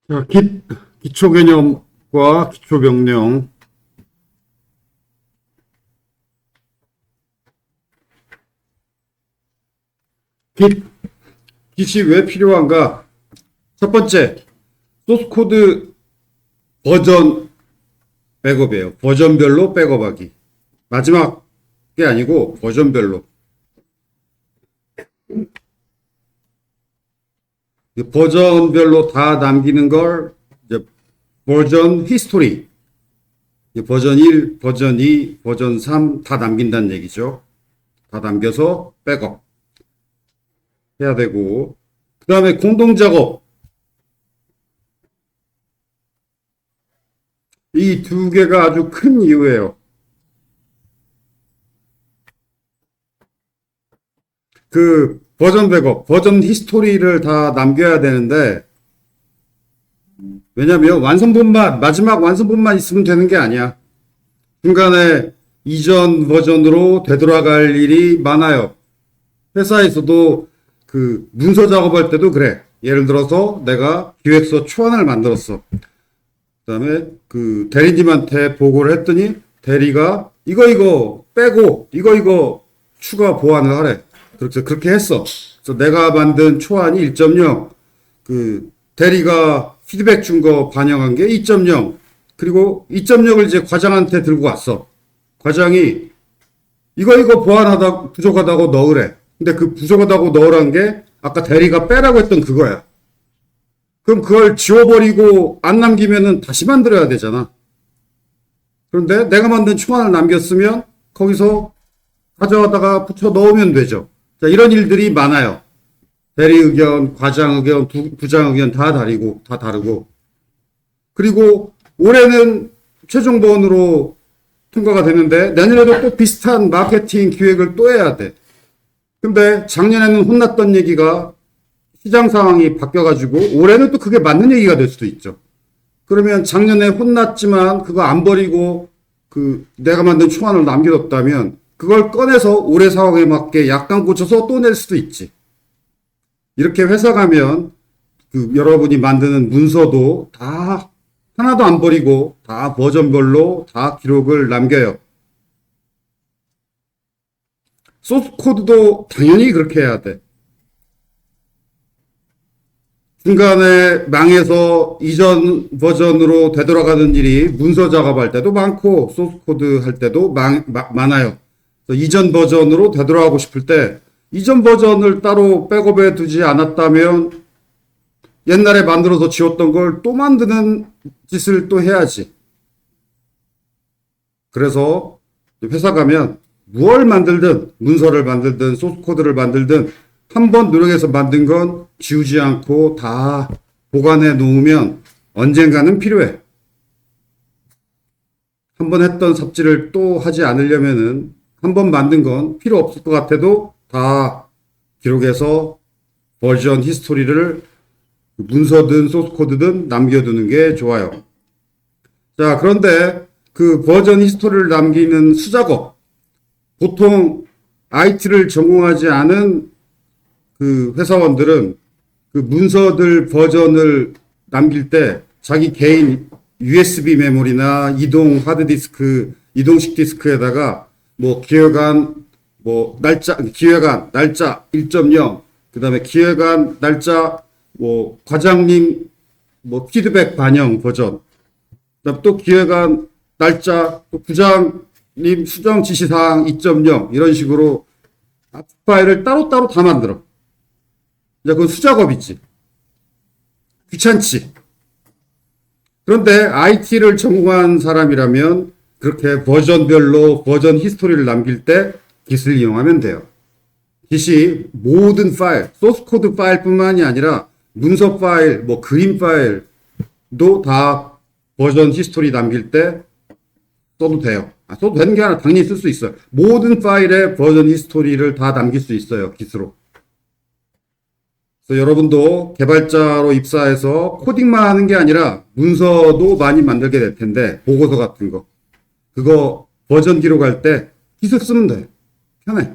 자, 기초 개념과 기초 명령. 깃이 왜 필요한가? 첫 번째, 소스 코드 버전 백업이에요. 버전별로 백업하기. 마지막 게 아니고 버전별로. 버전별로 다 남기는 걸 이제 버전 히스토리. 버전 1, 버전 2, 버전 3 다 남긴다는 얘기죠. 다 남겨서 백업 해야 되고, 그 다음에 공동 작업. 이 두 개가 아주 큰 이유예요. 그 버전 백업, 버전 히스토리를 다 남겨야 되는데, 왜냐면 마지막 완성본만 있으면 되는 게 아니야. 중간에 이전 버전으로 되돌아갈 일이 많아요. 회사에서도 그 문서 작업할 때도 그래. 예를 들어서 내가 기획서 초안을 만들었어. 그다음에 그 대리님한테 보고를 했더니 대리가 이거 빼고 이거 추가 보완을 하래. 그렇게 했어. 그래서 내가 만든 초안이 1.0, 그 대리가 피드백 준 거 반영한 게 2.0, 그리고 2.0을 이제 과장한테 들고 왔어. 과장이 이거 보완하다 부족하다고 넣으래. 근데 그 부족하다고 넣으란 게 아까 대리가 빼라고 했던 그거야. 그럼 그걸 지워버리고 안 남기면은 다시 만들어야 되잖아. 그런데 내가 만든 초안을 남겼으면 거기서 가져다가 붙여 넣으면 되죠. 자, 이런 일들이 많아요. 대리 의견, 과장 의견, 부장 의견 다 다르고. 그리고 올해는 최종본으로 통과가 되는데 내년에도 또 비슷한 마케팅 기획을 또 해야 돼. 근데 작년에는 혼났던 얘기가 시장 상황이 바뀌어가지고 올해는 또 그게 맞는 얘기가 될 수도 있죠. 그러면 작년에 혼났지만 그거 안 버리고 그 내가 만든 초안을 남겨뒀다면 그걸 꺼내서 올해 상황에 맞게 약간 고쳐서 또 낼 수도 있지. 이렇게 회사 가면 그 여러분이 만드는 문서도 다 하나도 안 버리고 다 버전별로 다 기록을 남겨요. 소스 코드도 당연히 그렇게 해야 돼. 중간에 망해서 이전 버전으로 되돌아가는 일이 문서 작업할 때도 많고 소스 코드 할 때도 많아요. 이전 버전으로 되돌아가고 싶을 때 이전 버전을 따로 백업해 두지 않았다면 옛날에 만들어서 지웠던 걸 또 만드는 짓을 또 해야지. 그래서 회사 가면 무엇을 만들든 문서를 만들든 소스 코드를 만들든 한번 노력해서 만든 건 지우지 않고 다 보관해 놓으면 언젠가는 필요해. 한번 했던 삽질을 또 하지 않으려면은 한번 만든 건 필요 없을 것 같아도 다 기록해서 버전 히스토리를 문서든 소스코드든 남겨두는 게 좋아요. 자, 그런데 그 버전 히스토리를 남기는 수작업. 보통 IT를 전공하지 않은 그 회사원들은 그 문서들 버전을 남길 때 자기 개인 USB 메모리나 이동 하드디스크, 이동식 디스크에다가 뭐 기획안, 뭐 기획안, 날짜 1.0, 그 다음에 기획안, 날짜, 뭐 과장님, 뭐 피드백 반영 버전, 그다음 또 기획안, 날짜, 또 부장님 수정 지시사항 2.0 이런 식으로 파일을 따로따로 다 만들어. 이제 그건 수작업이지. 귀찮지. 그런데 IT를 전공한 사람이라면 그렇게 버전별로 버전 히스토리를 남길 때 깃을 이용하면 돼요. 깃이 모든 파일, 소스 코드 파일뿐만이 아니라 문서 파일, 뭐 그림 파일도 다 버전 히스토리 남길 때 써도 돼요. 써도 되는 게 아니라 당연히 쓸 수 있어요. 모든 파일에 버전 히스토리를 다 남길 수 있어요. 깃으로. 그래서 여러분도 개발자로 입사해서 코딩만 하는 게 아니라 문서도 많이 만들게 될 텐데 보고서 같은 거 그거 버전 기록할 때 깃을 쓰면 돼. 편해.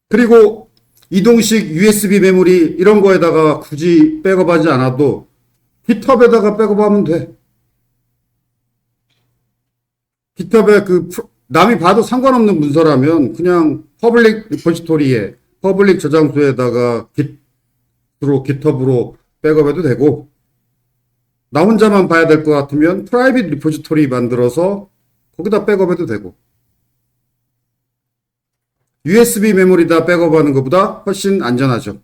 그리고 이동식 USB 메모리 이런 거에다가 굳이 백업하지 않아도 깃허브에다가 백업하면 돼. 깃허브에 남이 봐도 상관없는 문서라면 그냥 퍼블릭 리포지토리에 퍼블릭 저장소에다가 깃허브로 백업해도 되고, 나 혼자만 봐야 될 것 같으면 프라이빗 리포지토리 만들어서 거기다 백업해도 되고, USB 메모리다 백업하는 것보다 훨씬 안전하죠.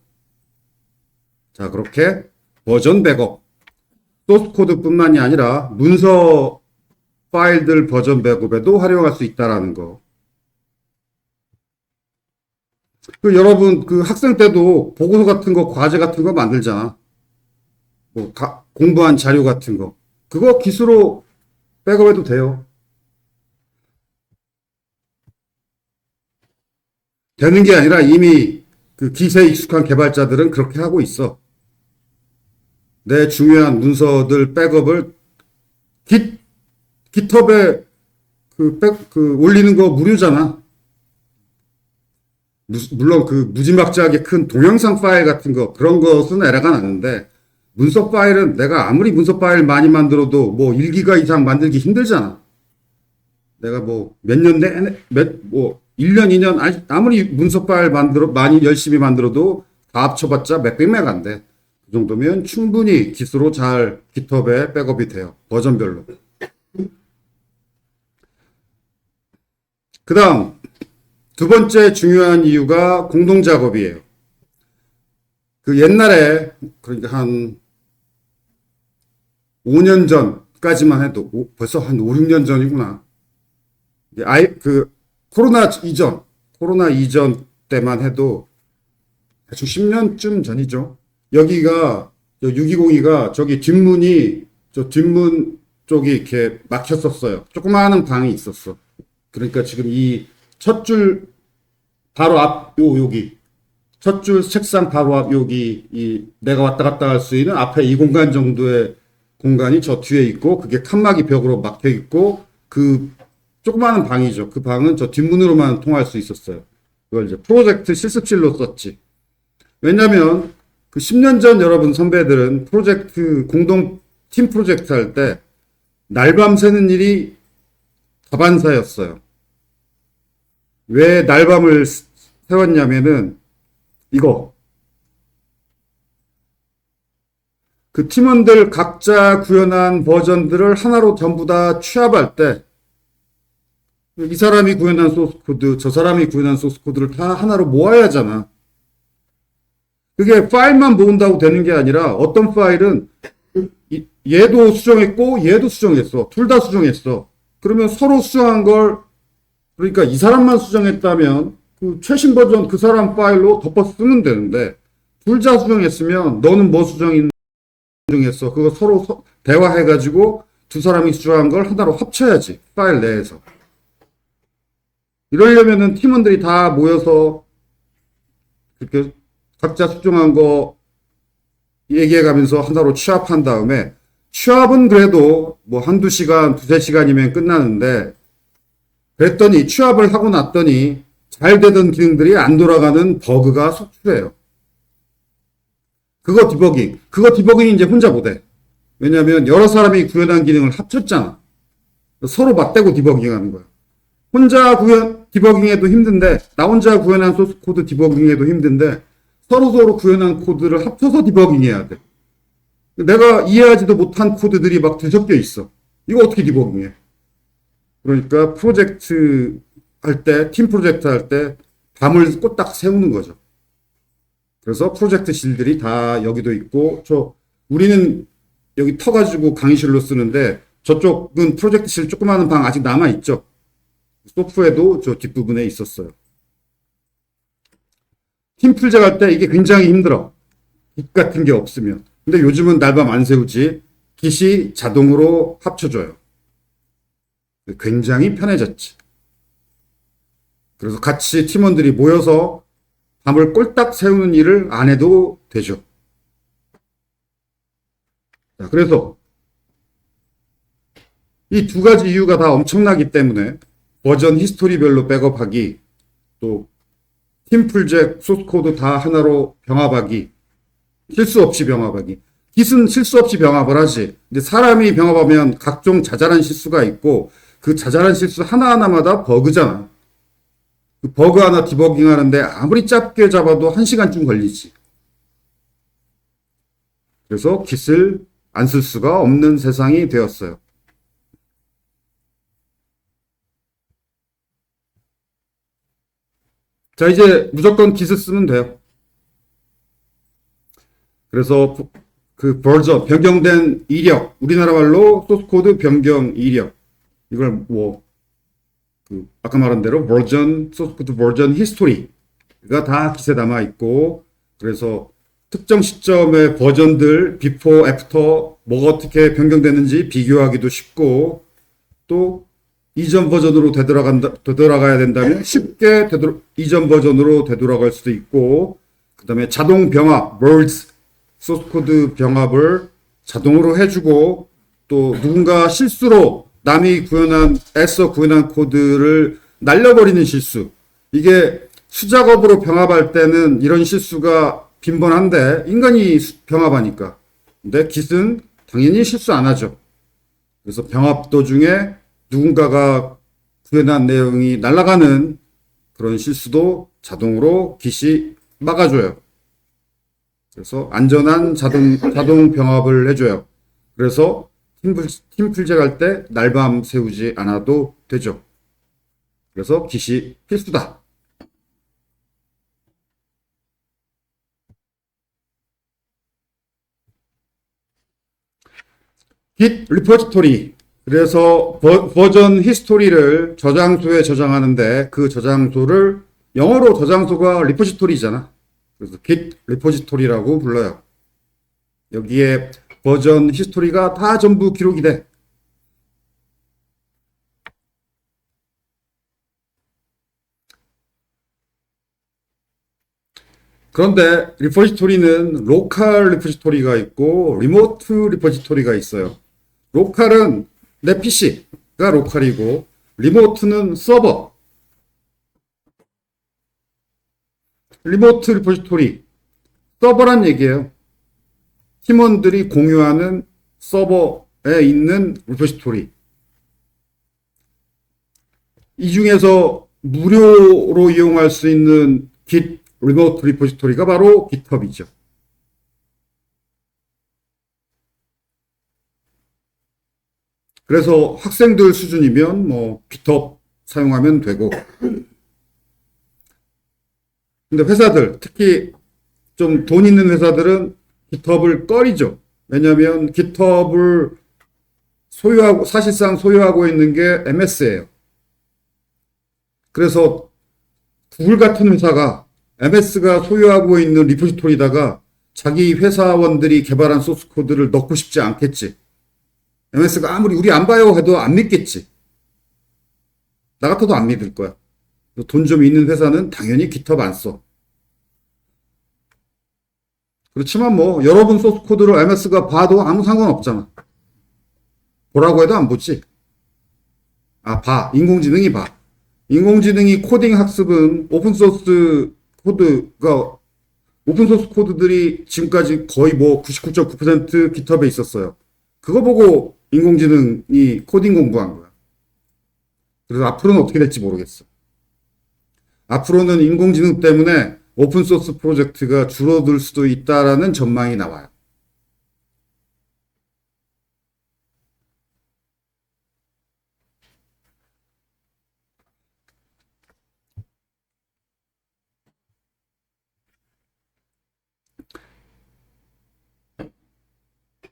자, 그렇게 버전 백업, 소스 코드뿐만이 아니라 문서 파일들 버전 백업에도 활용할 수 있다라는 거. 여러분 학생 때도 보고서 같은 거, 과제 같은 거 만들잖아. 뭐 공부한 자료 같은 거. 그거 기수로 백업해도 돼요. 되는 게 아니라 이미 기세에 익숙한 개발자들은 그렇게 하고 있어. 내 중요한 문서들 백업을 깃허브에 올리는 거 무료잖아. 물론 무지막지하게 큰 동영상 파일 같은 거, 그런 것은 에러가 나는데, 문서 파일은 내가 아무리 문서 파일 많이 만들어도 뭐 1기가 이상 만들기 힘들잖아. 내가 뭐 몇 년 내내, 1년, 2년, 아무리 문서 파일 많이 열심히 만들어도 다 합쳐봤자 몇백 메가인데, 그 정도면 충분히 기수로 잘 깃허브에 백업이 돼요. 버전별로. 그 다음, 두 번째 중요한 이유가 공동작업이에요. 옛날에, 그러니까 한 5년 전까지만 해도, 벌써 한 5, 6년 전이구나. 코로나 이전 때만 해도 대충 10년쯤 전이죠. 여기가, 620이가 저기 뒷문 쪽이 이렇게 막혔었어요. 조그마한 방이 있었어. 그러니까 지금 이 첫 줄 바로 앞, 여기. 첫 줄 책상 바로 앞, 여기, 내가 왔다 갔다 할 수 있는 앞에 이 공간 정도의 공간이 저 뒤에 있고, 그게 칸막이 벽으로 막혀 있고, 조그마한 방이죠. 그 방은 저 뒷문으로만 통할 수 있었어요. 그걸 이제 프로젝트 실습실로 썼지. 왜냐면, 10년 전 여러분 선배들은 팀 프로젝트 할 때, 날밤 새는 일이 다반사였어요. 왜 날밤을 세웠냐면은, 팀원들 각자 구현한 버전들을 하나로 전부 다 취합할 때, 이 사람이 구현한 소스 코드, 저 사람이 구현한 소스 코드를 다 하나로 모아야 하잖아. 그게 파일만 모은다고 되는 게 아니라, 어떤 파일은 얘도 수정했고 얘도 수정했어. 둘 다 수정했어. 그러면 서로 수정한 걸, 그러니까 이 사람만 수정했다면 최신 버전 그 사람 파일로 덮어 쓰면 되는데, 둘 다 수정했으면 너는 뭐 수정했어. 그거 서로 대화해가지고 두 사람이 수정한 걸 하나로 합쳐야지. 파일 내에서. 이러려면은 팀원들이 다 모여서 그렇게 각자 수정한 거 얘기해가면서 하나로 취합한 다음에, 취합은 그래도 뭐 한두 시간, 두세 시간이면 끝나는데, 그랬더니 취합을 하고 났더니 잘 되던 기능들이 안 돌아가는 버그가 속출해요. 그거 디버깅 이제 혼자 못해. 왜냐면 여러 사람이 구현한 기능을 합쳤잖아. 서로 맞대고 디버깅하는 거야. 혼자 디버깅해도 힘든데, 나 혼자 구현한 소스 코드 디버깅해도 힘든데, 서로 구현한 코드를 합쳐서 디버깅해야 돼. 내가 이해하지도 못한 코드들이 막 뒤섞여 있어. 이거 어떻게 디버깅해? 그러니까 팀 프로젝트 할 때 밤을 꼬딱 세우는 거죠. 그래서 프로젝트실들이 다 여기도 있고, 우리는 여기 터가지고 강의실로 쓰는데, 저쪽은 프로젝트실 조그마한 방 아직 남아있죠. 소프트에도 저 뒷부분에 있었어요. 팀 프로젝트 할 때 이게 굉장히 힘들어. 깃 같은 게 없으면. 근데 요즘은 날밤 안 세우지. 깃이 자동으로 합쳐줘요. 굉장히 편해졌지. 그래서 같이 팀원들이 모여서 밤을 꼴딱 세우는 일을 안 해도 되죠. 자, 그래서 이 두 가지 이유가 다 엄청나기 때문에 버전 히스토리별로 백업하기, 또 팀플잭, 소스코드 다 하나로 병합하기. 실수 없이 병합하기. Git은 실수 없이 병합을 하지. 근데 사람이 병합하면 각종 자잘한 실수가 있고 그 자잘한 실수 하나하나마다 버그잖아. 그 버그 하나 디버깅 하는데 아무리 짧게 잡아도 1시간쯤 걸리지. 그래서 Git을 안 쓸 수가 없는 세상이 되었어요. 자, 이제 무조건 Git을 쓰면 돼요. 그래서 그 버전, 변경된 이력, 우리나라 말로 소스코드 변경 이력. 이걸 뭐, 아까 말한 대로 버전, 소스코드 버전 히스토리가 다 Git에 남아 있고, 그래서 특정 시점의 버전들, 비포, 애프터, 뭐가 어떻게 변경되는지 비교하기도 쉽고, 또 이전 버전으로 되돌아가야 된다면 쉽게 이전 버전으로 되돌아갈 수도 있고, 그 다음에 자동 병합, merge, 소스코드 병합을 자동으로 해주고, 또 누군가 실수로 남이 애써 구현한 코드를 날려버리는 실수. 이게 수작업으로 병합할 때는 이런 실수가 빈번한데, 인간이 병합하니까. 근데 Git은 당연히 실수 안 하죠. 그래서 병합 도중에 누군가가 구현한 내용이 날아가는 그런 실수도 자동으로 Git이 막아줘요. 그래서 안전한 자동 병합을 해줘요. 그래서 팀플잭 할 때 날밤 세우지 않아도 되죠. 그래서 Git이 필수다. Git 리포지토리. 그래서 버전 히스토리를 저장소에 저장하는데 그 저장소를 영어로 저장소가 리포지토리잖아. 그래서 Git 리포지토리라고 불러요. 여기에 버전 히스토리가 다 전부 기록이 돼. 그런데 리포지토리는 로컬 리포지토리가 있고 리모트 리포지토리가 있어요. 로컬은 내 PC가 로컬이고 리모트는 서버. 리모트 리포지토리 서버란 얘기예요. 팀원들이 공유하는 서버에 있는 리포지토리. 이 중에서 무료로 이용할 수 있는 Git 리모트 리포지토리가 바로 GitHub이죠. 그래서 학생들 수준이면 뭐 GitHub 사용하면 되고, 근데 회사들, 특히 좀 돈 있는 회사들은 GitHub을 꺼리죠. 왜냐하면 GitHub을 사실상 소유하고 있는 게 MS예요. 그래서 구글 같은 회사가 MS가 소유하고 있는 리포지토리다가 자기 회사원들이 개발한 소스 코드를 넣고 싶지 않겠지. MS가 아무리 우리 안 봐요 해도 안 믿겠지. 나 같아도 안 믿을 거야. 돈 좀 있는 회사는 당연히 GitHub 안 써. 그렇지만 뭐 여러분 소스 코드를 MS가 봐도 아무 상관없잖아. 보라고 해도 안 보지. 봐. 인공지능이 봐. 인공지능이 코딩 학습은 오픈소스 코드들이 지금까지 거의 뭐 99.9% GitHub에 있었어요. 그거 보고 인공지능이 코딩 공부한 거야. 그래서 앞으로는 어떻게 될지 모르겠어. 앞으로는 인공지능 때문에 오픈소스 프로젝트가 줄어들 수도 있다라는 전망이 나와요.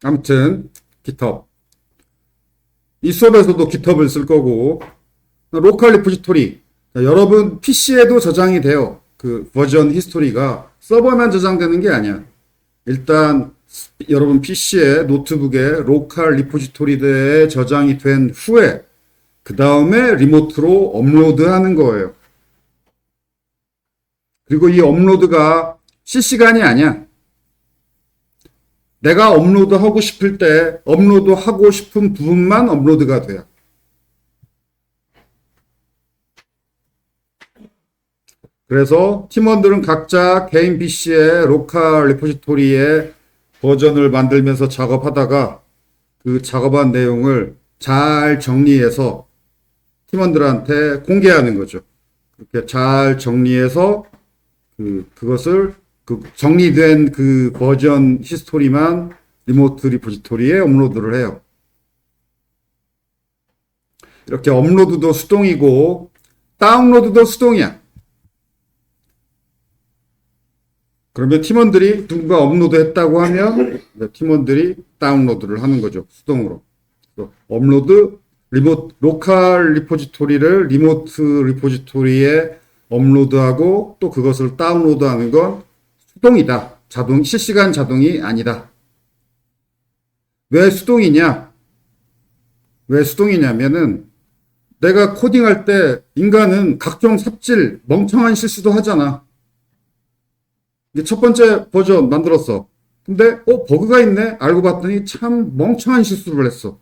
아무튼 GitHub. 이 수업에서도 GitHub을 쓸 거고, 로컬 리포지토리. 여러분 PC에도 저장이 돼요. 그 버전 히스토리가 서버만 저장되는 게 아니야. 일단 여러분 PC에 노트북에 로컬 리포지토리에 저장이 된 후에 그 다음에 리모트로 업로드하는 거예요. 그리고 이 업로드가 실시간이 아니야. 내가 업로드하고 싶을 때 업로드하고 싶은 부분만 업로드가 돼요. 그래서 팀원들은 각자 개인 PC에 로컬 리포지토리에 버전을 만들면서 작업하다가 그 작업한 내용을 잘 정리해서 팀원들한테 공개하는 거죠. 그렇게 잘 정리해서 그것을 그 정리된 그 버전 히스토리만 리모트 리포지토리에 업로드를 해요. 이렇게 업로드도 수동이고 다운로드도 수동이야. 그러면 팀원들이 누군가 업로드했다고 하면 팀원들이 다운로드를 하는 거죠. 수동으로. 업로드 로컬 리포지토리를 리모트 리포지토리에 업로드하고 또 그것을 다운로드하는 건 수동이다. 실시간 자동이 아니다. 왜 수동이냐? 왜 수동이냐면은 내가 코딩할 때 인간은 각종 삽질, 멍청한 실수도 하잖아. 이제 첫 번째 버전 만들었어. 근데 버그가 있네? 알고 봤더니 참 멍청한 실수를 했어.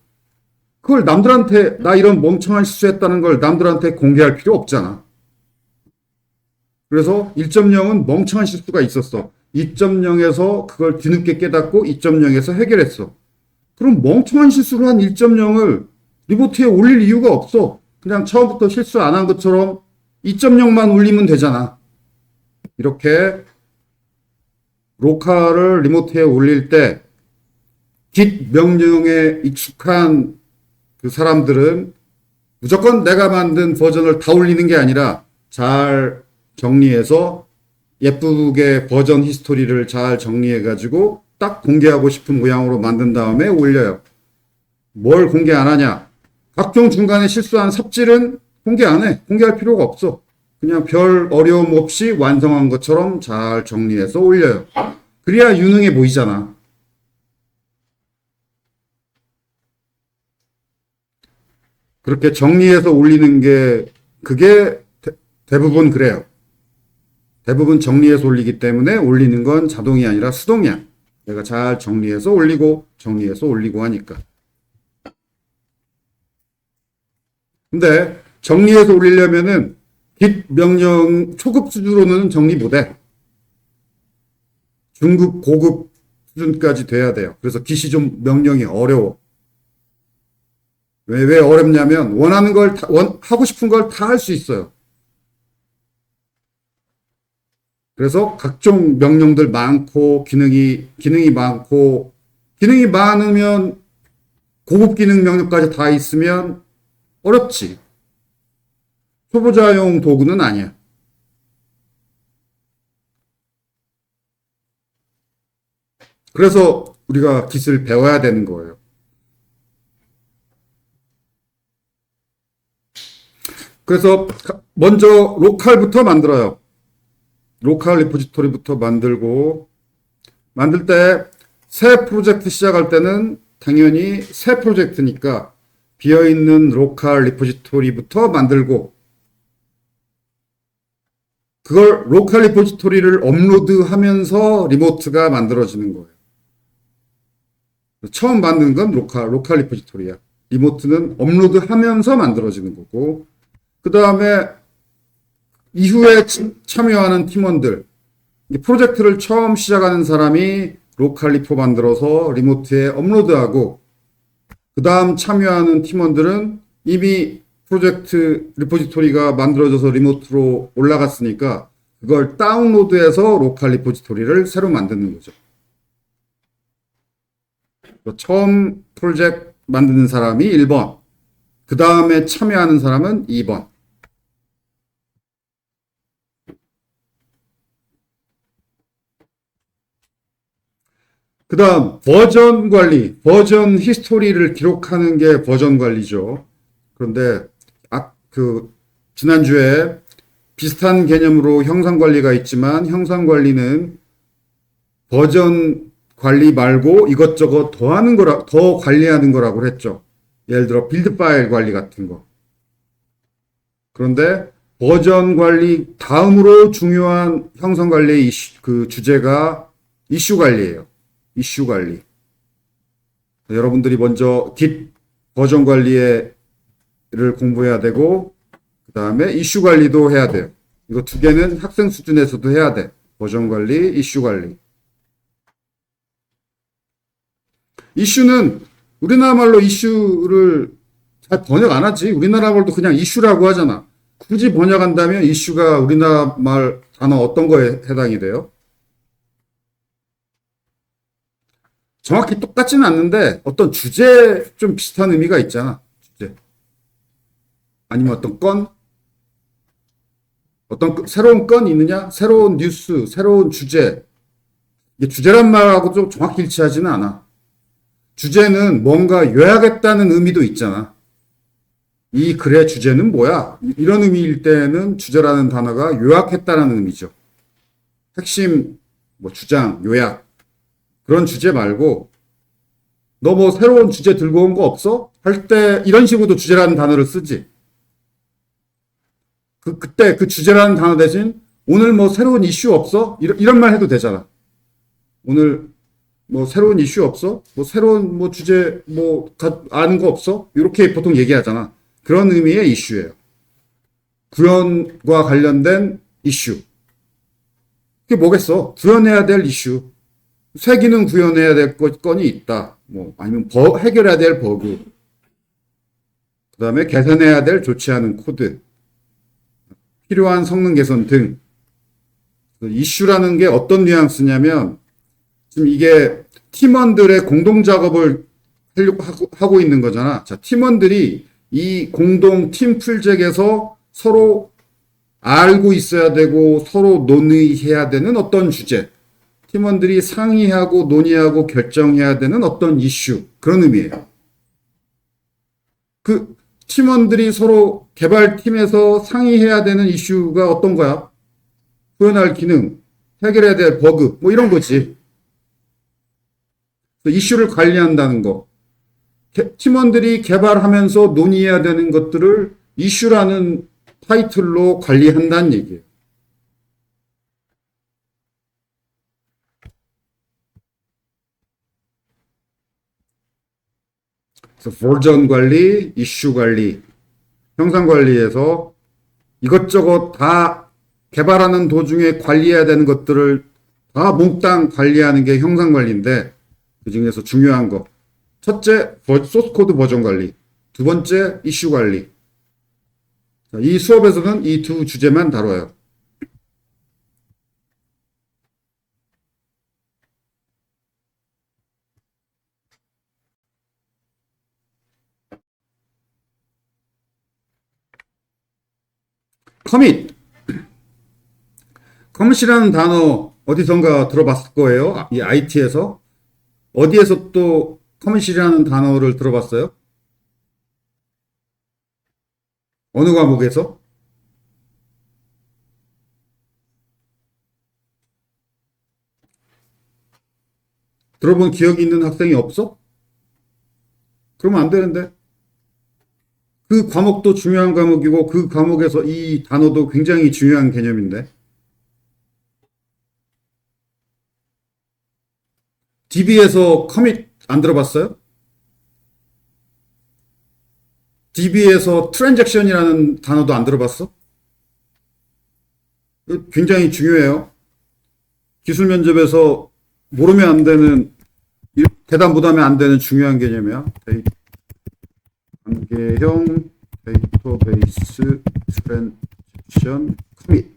그걸 남들한테 나 이런 멍청한 실수했다는 걸 남들한테 공개할 필요 없잖아. 그래서 1.0은 멍청한 실수가 있었어. 2.0에서 그걸 뒤늦게 깨닫고 2.0에서 해결했어. 그럼 멍청한 실수를 한 1.0을 리포트에 올릴 이유가 없어. 그냥 처음부터 실수 안 한 것처럼 2.0만 올리면 되잖아. 이렇게 로컬을 리모트에 올릴 때 git 명령에 익숙한 그 사람들은 무조건 내가 만든 버전을 다 올리는 게 아니라 잘 정리해서 예쁘게 버전 히스토리를 잘 정리해 가지고 딱 공개하고 싶은 모양으로 만든 다음에 올려요. 뭘 공개 안 하냐? 각종 중간에 실수한 삽질은 공개 안 해. 공개할 필요가 없어. 그냥 별 어려움 없이 완성한 것처럼 잘 정리해서 올려요. 그래야 유능해 보이잖아. 그렇게 정리해서 올리는 게 그게 대부분 그래요. 대부분 정리해서 올리기 때문에 올리는 건 자동이 아니라 수동이야. 내가 잘 정리해서 올리고 정리해서 올리고 하니까. 근데 정리해서 올리려면은 git 명령 초급 수준으로는 정리 못해. 중급, 고급 수준까지 돼야 돼요. 그래서 git이 좀 명령이 어려워. 왜 어렵냐면 원하는 걸 하고 싶은 걸 다 할 수 있어요. 그래서 각종 명령들 많고 기능이 많고 기능이 많으면 고급 기능 명령까지 다 있으면 어렵지. 초보자용 도구는 아니야. 그래서 우리가 git을 배워야 되는 거예요. 그래서 먼저 로컬부터 만들어요. 로컬 리포지토리부터 만들고 만들 때 새 프로젝트 시작할 때는 당연히 새 프로젝트니까 비어있는 로컬 리포지토리부터 만들고 그걸 로컬 리포지토리를 업로드하면서 리모트가 만들어지는 거예요. 처음 만든 건 로컬 리포지토리야. 리모트는 업로드하면서 만들어지는 거고 그 다음에 이후에 참여하는 팀원들 프로젝트를 처음 시작하는 사람이 로컬 리포 만들어서 리모트에 업로드하고 그 다음 참여하는 팀원들은 이미 프로젝트 리포지토리가 만들어져서 리모트로 올라갔으니까 그걸 다운로드해서 로컬 리포지토리를 새로 만드는 거죠. 처음 프로젝트 만드는 사람이 1번, 그 다음에 참여하는 사람은 2번. 그 다음 버전 관리, 버전 히스토리를 기록하는 게 버전 관리죠. 그런데 지난주에 비슷한 개념으로 형상 관리가 있지만 형상 관리는 버전 관리 말고 이것저것 더 관리하는 거라고 했죠. 예를 들어 빌드 파일 관리 같은 거. 그런데 버전 관리 다음으로 중요한 형상 관리의 주제가 이슈 관리예요. 이슈 관리. 여러분들이 먼저 git 버전 관리를 공부해야 되고 그 다음에 이슈 관리도 해야 돼요. 이거 두 개는 학생 수준에서도 해야 돼. 버전 관리, 이슈 관리. 이슈는 우리나라 말로 이슈를 잘 번역 안 하지. 우리나라 말도 그냥 이슈라고 하잖아. 굳이 번역한다면 이슈가 우리나라 말 단어 어떤 거에 해당이 돼요? 정확히 똑같지는 않는데 어떤 주제 좀 비슷한 의미가 있잖아. 주제. 아니면 어떤 건? 어떤 새로운 건이 있느냐? 새로운 뉴스, 새로운 주제. 이게 주제란 말하고 좀 정확히 일치하지는 않아. 주제는 뭔가 요약했다는 의미도 있잖아. 이 글의 주제는 뭐야? 이런 의미일 때는 주제라는 단어가 요약했다는 의미죠. 핵심, 뭐 주장, 요약. 그런 주제 말고 너 뭐 새로운 주제 들고 온 거 없어? 할 때 이런 식으로도 주제라는 단어를 쓰지. 그때 그 주제라는 단어 대신 오늘 뭐 새로운 이슈 없어? 이런 말 해도 되잖아. 오늘 뭐 새로운 이슈 없어? 뭐 새로운 뭐 주제 뭐 아는 거 없어? 이렇게 보통 얘기하잖아. 그런 의미의 이슈예요. 구현과 관련된 이슈. 그게 뭐겠어? 구현해야 될 이슈. 세기는 구현해야 될 건이 있다. 뭐 아니면 해결해야 될 버그. 그다음에 개선해야 될 좋지 않은 코드. 필요한 성능 개선 등. 이슈라는 게 어떤 뉘앙스냐면 지금 이게 팀원들의 공동 작업을 하고 있는 거잖아. 자, 팀원들이 이 공동 팀 프로젝트에서 서로 알고 있어야 되고 서로 논의해야 되는 어떤 주제. 팀원들이 상의하고 논의하고 결정해야 되는 어떤 이슈. 그런 의미예요. 그 팀원들이 서로 개발팀에서 상의해야 되는 이슈가 어떤 거야? 구현할 기능, 해결해야 될 버그, 뭐 이런 거지. 이슈를 관리한다는 거. 팀원들이 개발하면서 논의해야 되는 것들을 이슈라는 타이틀로 관리한다는 얘기예요. 그래서 버전 관리, 이슈 관리, 형상 관리에서 이것저것 다 개발하는 도중에 관리해야 되는 것들을 다 몽땅 관리하는 게 형상 관리인데 그 중에서 중요한 거. 첫째, 소스 코드 버전 관리. 두 번째, 이슈 관리. 이 수업에서는 이 두 주제만 다뤄요. 커밋. 커밋이라는 단어 어디선가 들어봤을 거예요. 이 IT에서. 어디에서 또 커밋이라는 단어를 들어봤어요? 어느 과목에서? 들어본 기억이 있는 학생이 없어? 그러면 안 되는데. 그 과목도 중요한 과목이고 그 과목에서 이 단어도 굉장히 중요한 개념인데. DB에서 커밋 안 들어봤어요? DB에서 트랜잭션이라는 단어도 안 들어봤어? 굉장히 중요해요. 기술 면접에서 모르면 안 되는, 대답 못하면 안 되는 중요한 개념이야. 관계형 데이터베이스 트랜잭션 커밋.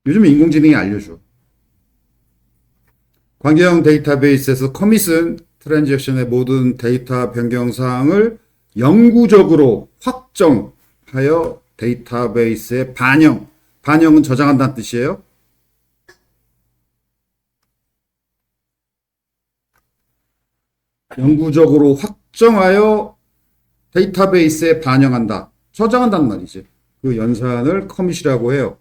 요즘 인공지능이 알려줘. 관계형 데이터베이스에서 커밋은 트랜잭션의 모든 데이터 변경 사항을 영구적으로 확정하여 데이터베이스에 반영은 저장한다는 뜻이에요. 영구적으로 확정하여 데이터베이스에 반영한다. 저장한다는 말이지. 그 연산을 커밋이라고 해요.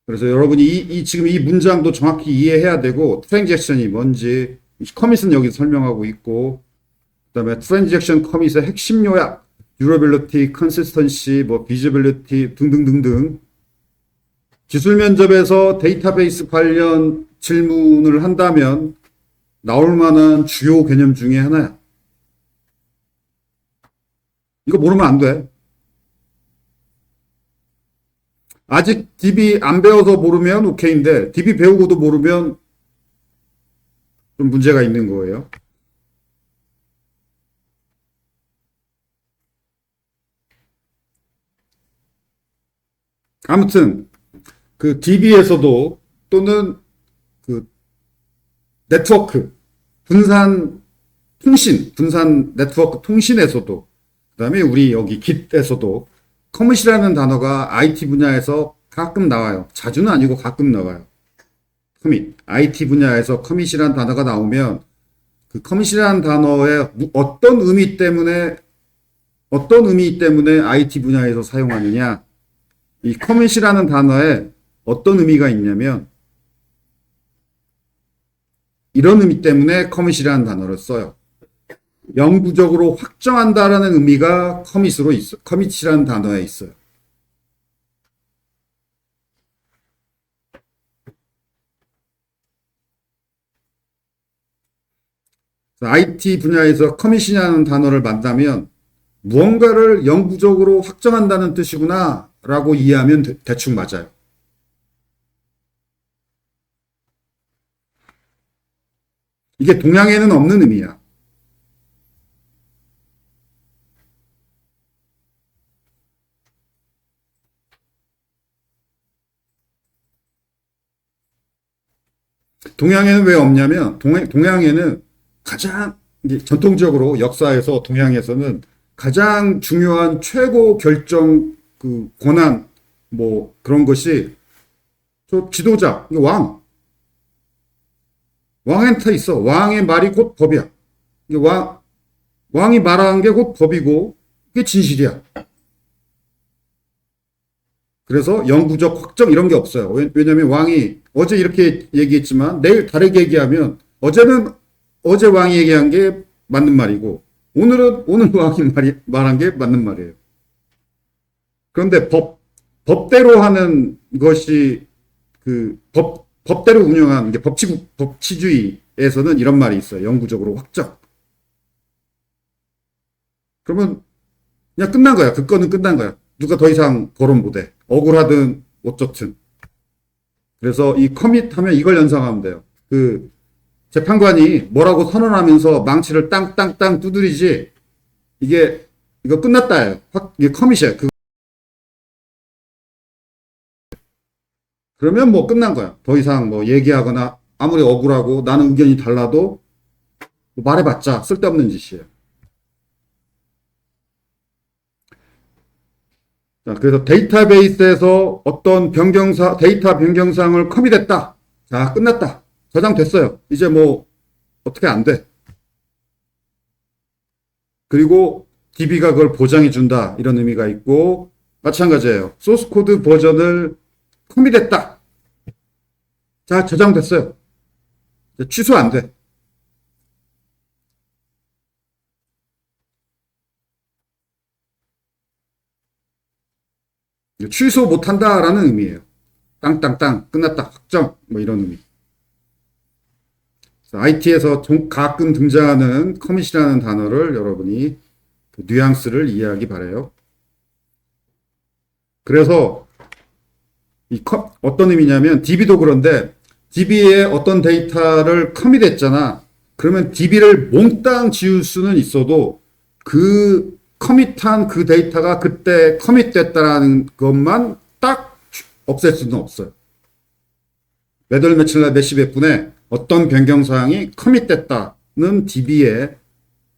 그래서 여러분이 지금 이 문장도 정확히 이해해야 되고, 트랜잭션이 뭔지, 커밋은 여기 설명하고 있고, 그 다음에 트랜잭션 커밋의 핵심 요약, 듀러빌리티, 컨시스턴시, 뭐 비지빌리티 등등등등. 기술 면접에서 데이터베이스 관련 질문을 한다면 나올 만한 주요 개념 중에 하나야. 이거 모르면 안 돼. 아직 DB 안 배워서 모르면 오케이인데 DB 배우고도 모르면 좀 문제가 있는 거예요. 아무튼 그 DB에서도 또는 그 네트워크 분산 네트워크 통신에서도 그다음에 우리 여기 Git에서도 커밋이라는 단어가 IT 분야에서 가끔 나와요. 자주는 아니고 가끔 나와요. 커밋. IT 분야에서 커밋이라는 단어가 나오면 그 커밋이라는 단어의 어떤 의미 때문에 IT 분야에서 사용하느냐. 이 커밋이라는 단어에 어떤 의미가 있냐면 이런 의미 때문에 커밋이라는 단어를 써요. 영구적으로 확정한다라는 의미가 커밋이라는 단어에 있어요. IT 분야에서 커밋이라는 단어를 만나면 무언가를 영구적으로 확정한다는 뜻이구나 라고 이해하면 대충 맞아요. 이게 동양에는 없는 의미야. 동양에는 왜 없냐면 동양에는 가장 이제 전통적으로 역사에서 동양에서는 가장 중요한 최고 결정 그 권한 뭐 그런 것이 저 지도자 왕한테 있어. 왕의 말이 곧 법이야. 이게 왕이 말하는 게 곧 법이고 그게 진실이야. 그래서 영구적 확정 이런 게 없어요. 왜냐하면 왕이 어제 이렇게 얘기했지만 내일 다르게 얘기하면 어제 왕이 얘기한 게 맞는 말이고 오늘 왕이 말한 게 맞는 말이에요. 그런데 법대로 하는 것이 법대로 운영하는 게 법치주의에서는 이런 말이 있어요. 영구적으로 확정. 그러면 그냥 끝난 거야. 그 건은 끝난 거야. 누가 더 이상 거론 못해. 억울하든 어쩌든. 그래서 이 커밋 하면 이걸 연상하면 돼요. 그 재판관이 뭐라고 선언하면서 망치를 땅땅땅 두드리지 이거 끝났다예요. 이게 커밋이야. 그러면 뭐 끝난 거야. 더 이상 뭐 얘기하거나 아무리 억울하고 나는 의견이 달라도 말해봤자 쓸데없는 짓이에요. 자, 그래서 데이터베이스에서 어떤 데이터 변경사항을 커밋했다. 자, 끝났다. 저장됐어요. 이제 뭐 어떻게 안 돼. 그리고 DB가 그걸 보장해 준다. 이런 의미가 있고 마찬가지예요. 소스 코드 버전을 커밋했다. 자, 저장됐어요. 취소 안 돼. 취소 못한다라는 의미예요. 땅땅땅 끝났다 확정 뭐 이런 의미. IT에서 가끔 등장하는 커밋이라는 단어를 여러분이 그 뉘앙스를 이해하기 바라요. 그래서 어떤 의미냐면 DB도 그런데 DB에 어떤 데이터를 커밋했잖아. 그러면 DB를 몽땅 지울 수는 있어도 그 커밋한 그 데이터가 그때 커밋됐다라는 것만 딱 없앨 수는 없어요. 몇 월 며칠 날 몇 시 몇 분에 어떤 변경사항이 커밋됐다는 DB에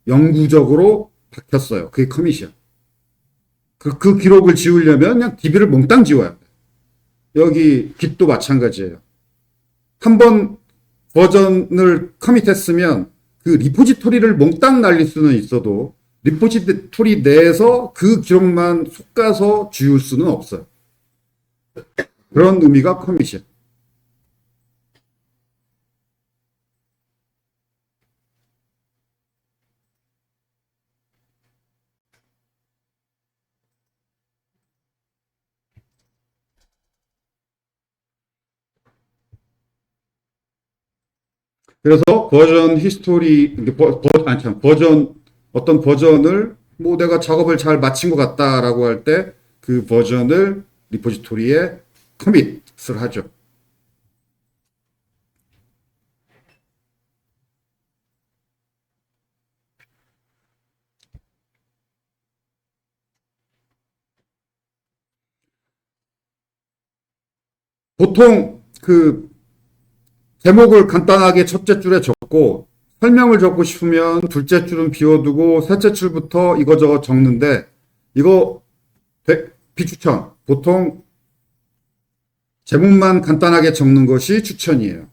영구적으로 박혔어요. 그게 커밋이야. 그 기록을 지우려면 그냥 DB를 몽땅 지워야 돼. 여기 Git도 마찬가지예요. 한번 버전을 커밋했으면 그 리포지토리를 몽땅 날릴 수는 있어도 리포지토리 내에서 그 기록만 솎아서 지울 수는 없어요. 그런 의미가 커밋이에요. 그래서 버전 히스토리, 어떤 버전을 뭐 내가 작업을 잘 마친 것 같다라고 할 때 그 버전을 리포지토리에 커밋을 하죠. 보통 그 제목을 간단하게 첫째 줄에 적고 설명을 적고 싶으면 둘째 줄은 비워두고 셋째 줄부터 이거저거 적는데 이거 비추천. 보통 제목만 간단하게 적는 것이 추천이에요.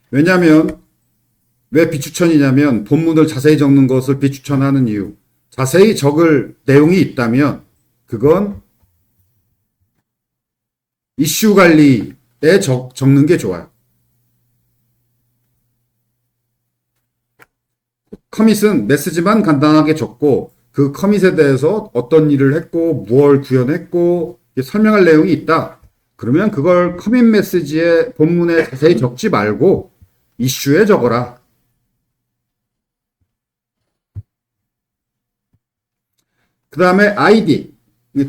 왜냐하면 왜 비추천이냐면 본문을 자세히 적는 것을 비추천하는 이유. 자세히 적을 내용이 있다면 그건 이슈 관리에 적는 게 좋아요. 커밋은 메시지만 간단하게 적고 그 커밋에 대해서 어떤 일을 했고 무엇을 구현했고 설명할 내용이 있다. 그러면 그걸 커밋 메시지에 본문에 자세히 적지 말고 이슈에 적어라. 그 다음에 ID,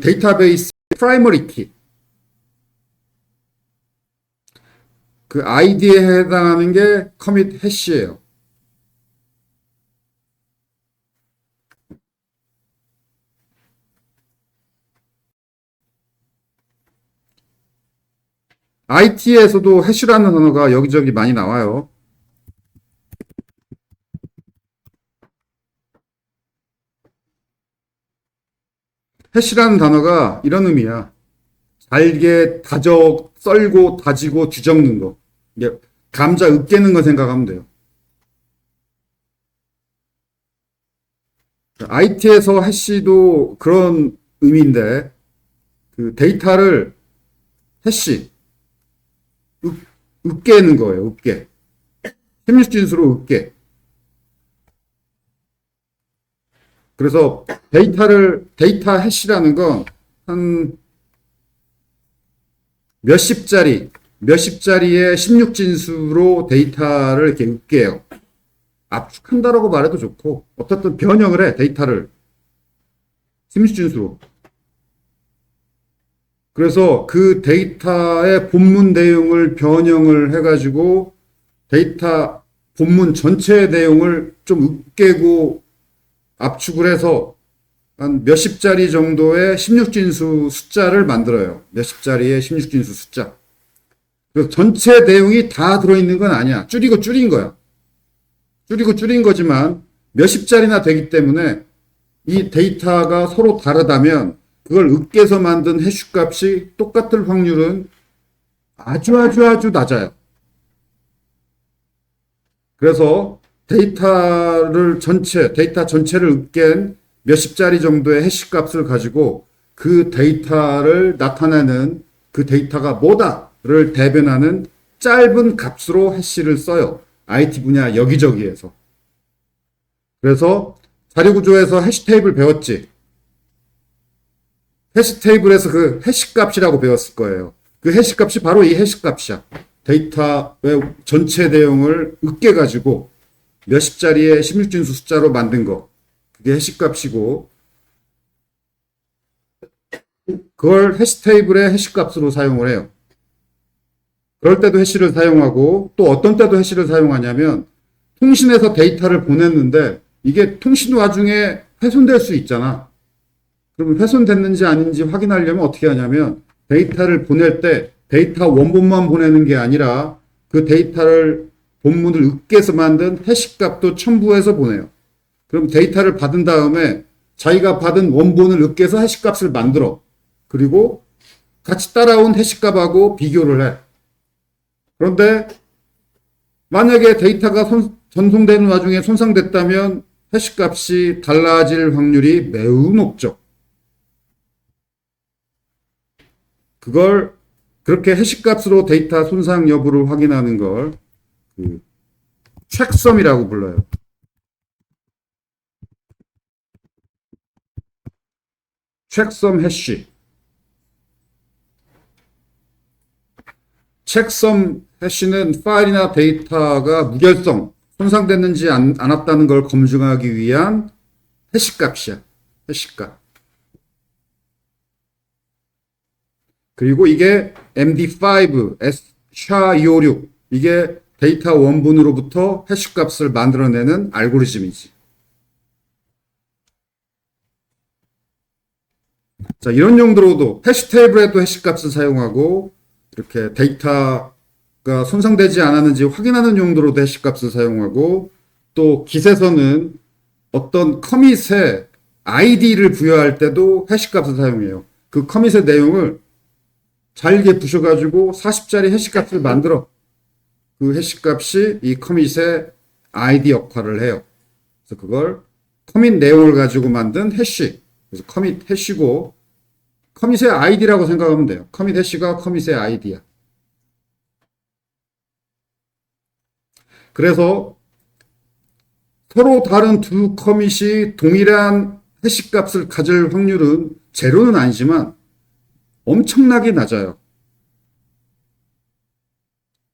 데이터베이스 프라이머리 키. 그 ID에 해당하는 게 커밋 해시예요. IT에서도 해시라는 단어가 여기저기 많이 나와요. 해시라는 단어가 이런 의미야. 잘게 썰고 다지고 뒤적는 거. 이게 감자 으깨는 거 생각하면 돼요. IT에서 해시도 그런 의미인데 그 데이터를 해시 으깨는 거예요. 으깨. 16진수로 으깨. 그래서 데이터 해시라는 건 한 몇십짜리의 16진수로 데이터를 이렇게 으깨요. 압축한다라고 말해도 좋고, 어떻든 변형을 해, 데이터를. 16진수로. 그래서 그 데이터의 본문 내용을 변형을 해가지고 데이터 본문 전체의 내용을 좀 으깨고 압축을 해서 한 몇십짜리 정도의 16진수 숫자를 만들어요. 몇십짜리의 16진수 숫자. 그래서 전체 내용이 다 들어있는 건 아니야. 줄이고 줄인 거야. 줄이고 줄인 거지만 몇십짜리나 되기 때문에 이 데이터가 서로 다르다면 그걸 으깨서 만든 해시 값이 똑같을 확률은 아주 낮아요. 그래서 데이터 전체를 으깬 몇십짜리 정도의 해시 값을 가지고 그 데이터를 나타내는 그 데이터가 뭐다를 대변하는 짧은 값으로 해시를 써요. IT 분야 여기저기에서. 그래서 자료구조에서 해시 테이블 배웠지. 해시 테이블에서 그 해시 값이라고 배웠을 거예요. 그 해시 값이 바로 이 해시 값이야. 데이터의 전체 내용을 으깨가지고 몇십짜리의 16진수 숫자로 만든 거. 그게 해시 값이고, 그걸 해시 테이블의 해시 값으로 사용을 해요. 그럴 때도 해시를 사용하고, 또 어떤 때도 해시를 사용하냐면, 통신에서 데이터를 보냈는데, 이게 통신 와중에 훼손될 수 있잖아. 그럼 훼손됐는지 아닌지 확인하려면 어떻게 하냐면, 데이터를 보낼 때 데이터 원본만 보내는 게 아니라, 그 데이터를 본문을 으깨서 만든 해시 값도 첨부해서 보내요. 그럼 데이터를 받은 다음에 자기가 받은 원본을 으깨서 해시 값을 만들어. 그리고 같이 따라온 해시 값하고 비교를 해. 그런데 만약에 데이터가 전송되는 와중에 손상됐다면 해시 값이 달라질 확률이 매우 높죠. 그걸 그렇게 해시 값으로 데이터 손상 여부를 확인하는 걸 체크섬이라고 불러요. 체크섬 해시. 체크섬 해시는 파일이나 데이터가 무결성, 손상됐는지 않았다는 걸 검증하기 위한 해시 값이야. 해시 값. 그리고 이게 MD5, SHA-256 이게 데이터 원본으로부터 해시 값을 만들어내는 알고리즘이지. 자, 이런 용도로도 해시 테이블에도 해시 값을 사용하고 이렇게 데이터가 손상되지 않았는지 확인하는 용도로도 해시 값을 사용하고 또 깃에서는 어떤 커밋에 아이디를 부여할 때도 해시 값을 사용해요. 그 커밋의 내용을 잘게 부셔가지고 40자리 해시 값을 만들어. 그 해시 값이 이 커밋의 아이디 역할을 해요. 그래서 그걸 커밋 내용을 가지고 만든 해시. 그래서 커밋 해시고 커밋의 아이디라고 생각하면 돼요. 커밋 해시가 커밋의 아이디야. 그래서 서로 다른 두 커밋이 동일한 해시 값을 가질 확률은 제로는 아니지만 엄청나게 낮아요.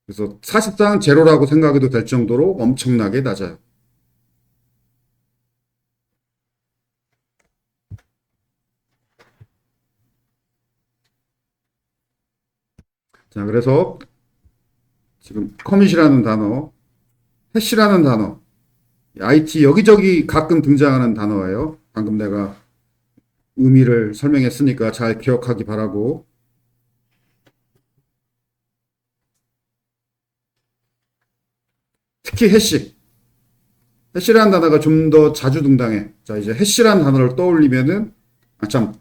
그래서 사실상 제로라고 생각해도 될 정도로 엄청나게 낮아요. 자, 그래서 지금 커밋이라는 단어, 해시라는 단어, IT 여기저기 가끔 등장하는 단어예요. 방금 내가 의미를 설명했으니까 잘 기억하기 바라고. 특히 해시. 해시라는 단어가 좀 더 자주 등장해. 자, 이제 해시라는 단어를 떠올리면은,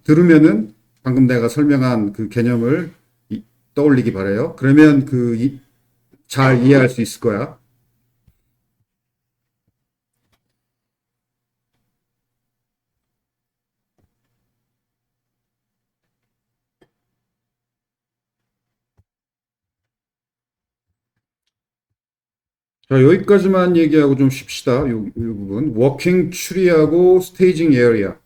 들으면은 방금 내가 설명한 그 개념을 떠올리기 바래요. 그러면 잘 이해할 수 있을 거야. 자, 여기까지만 얘기하고 좀 쉽시다. 이 부분. 워킹 추리하고 스테이징 에어리아.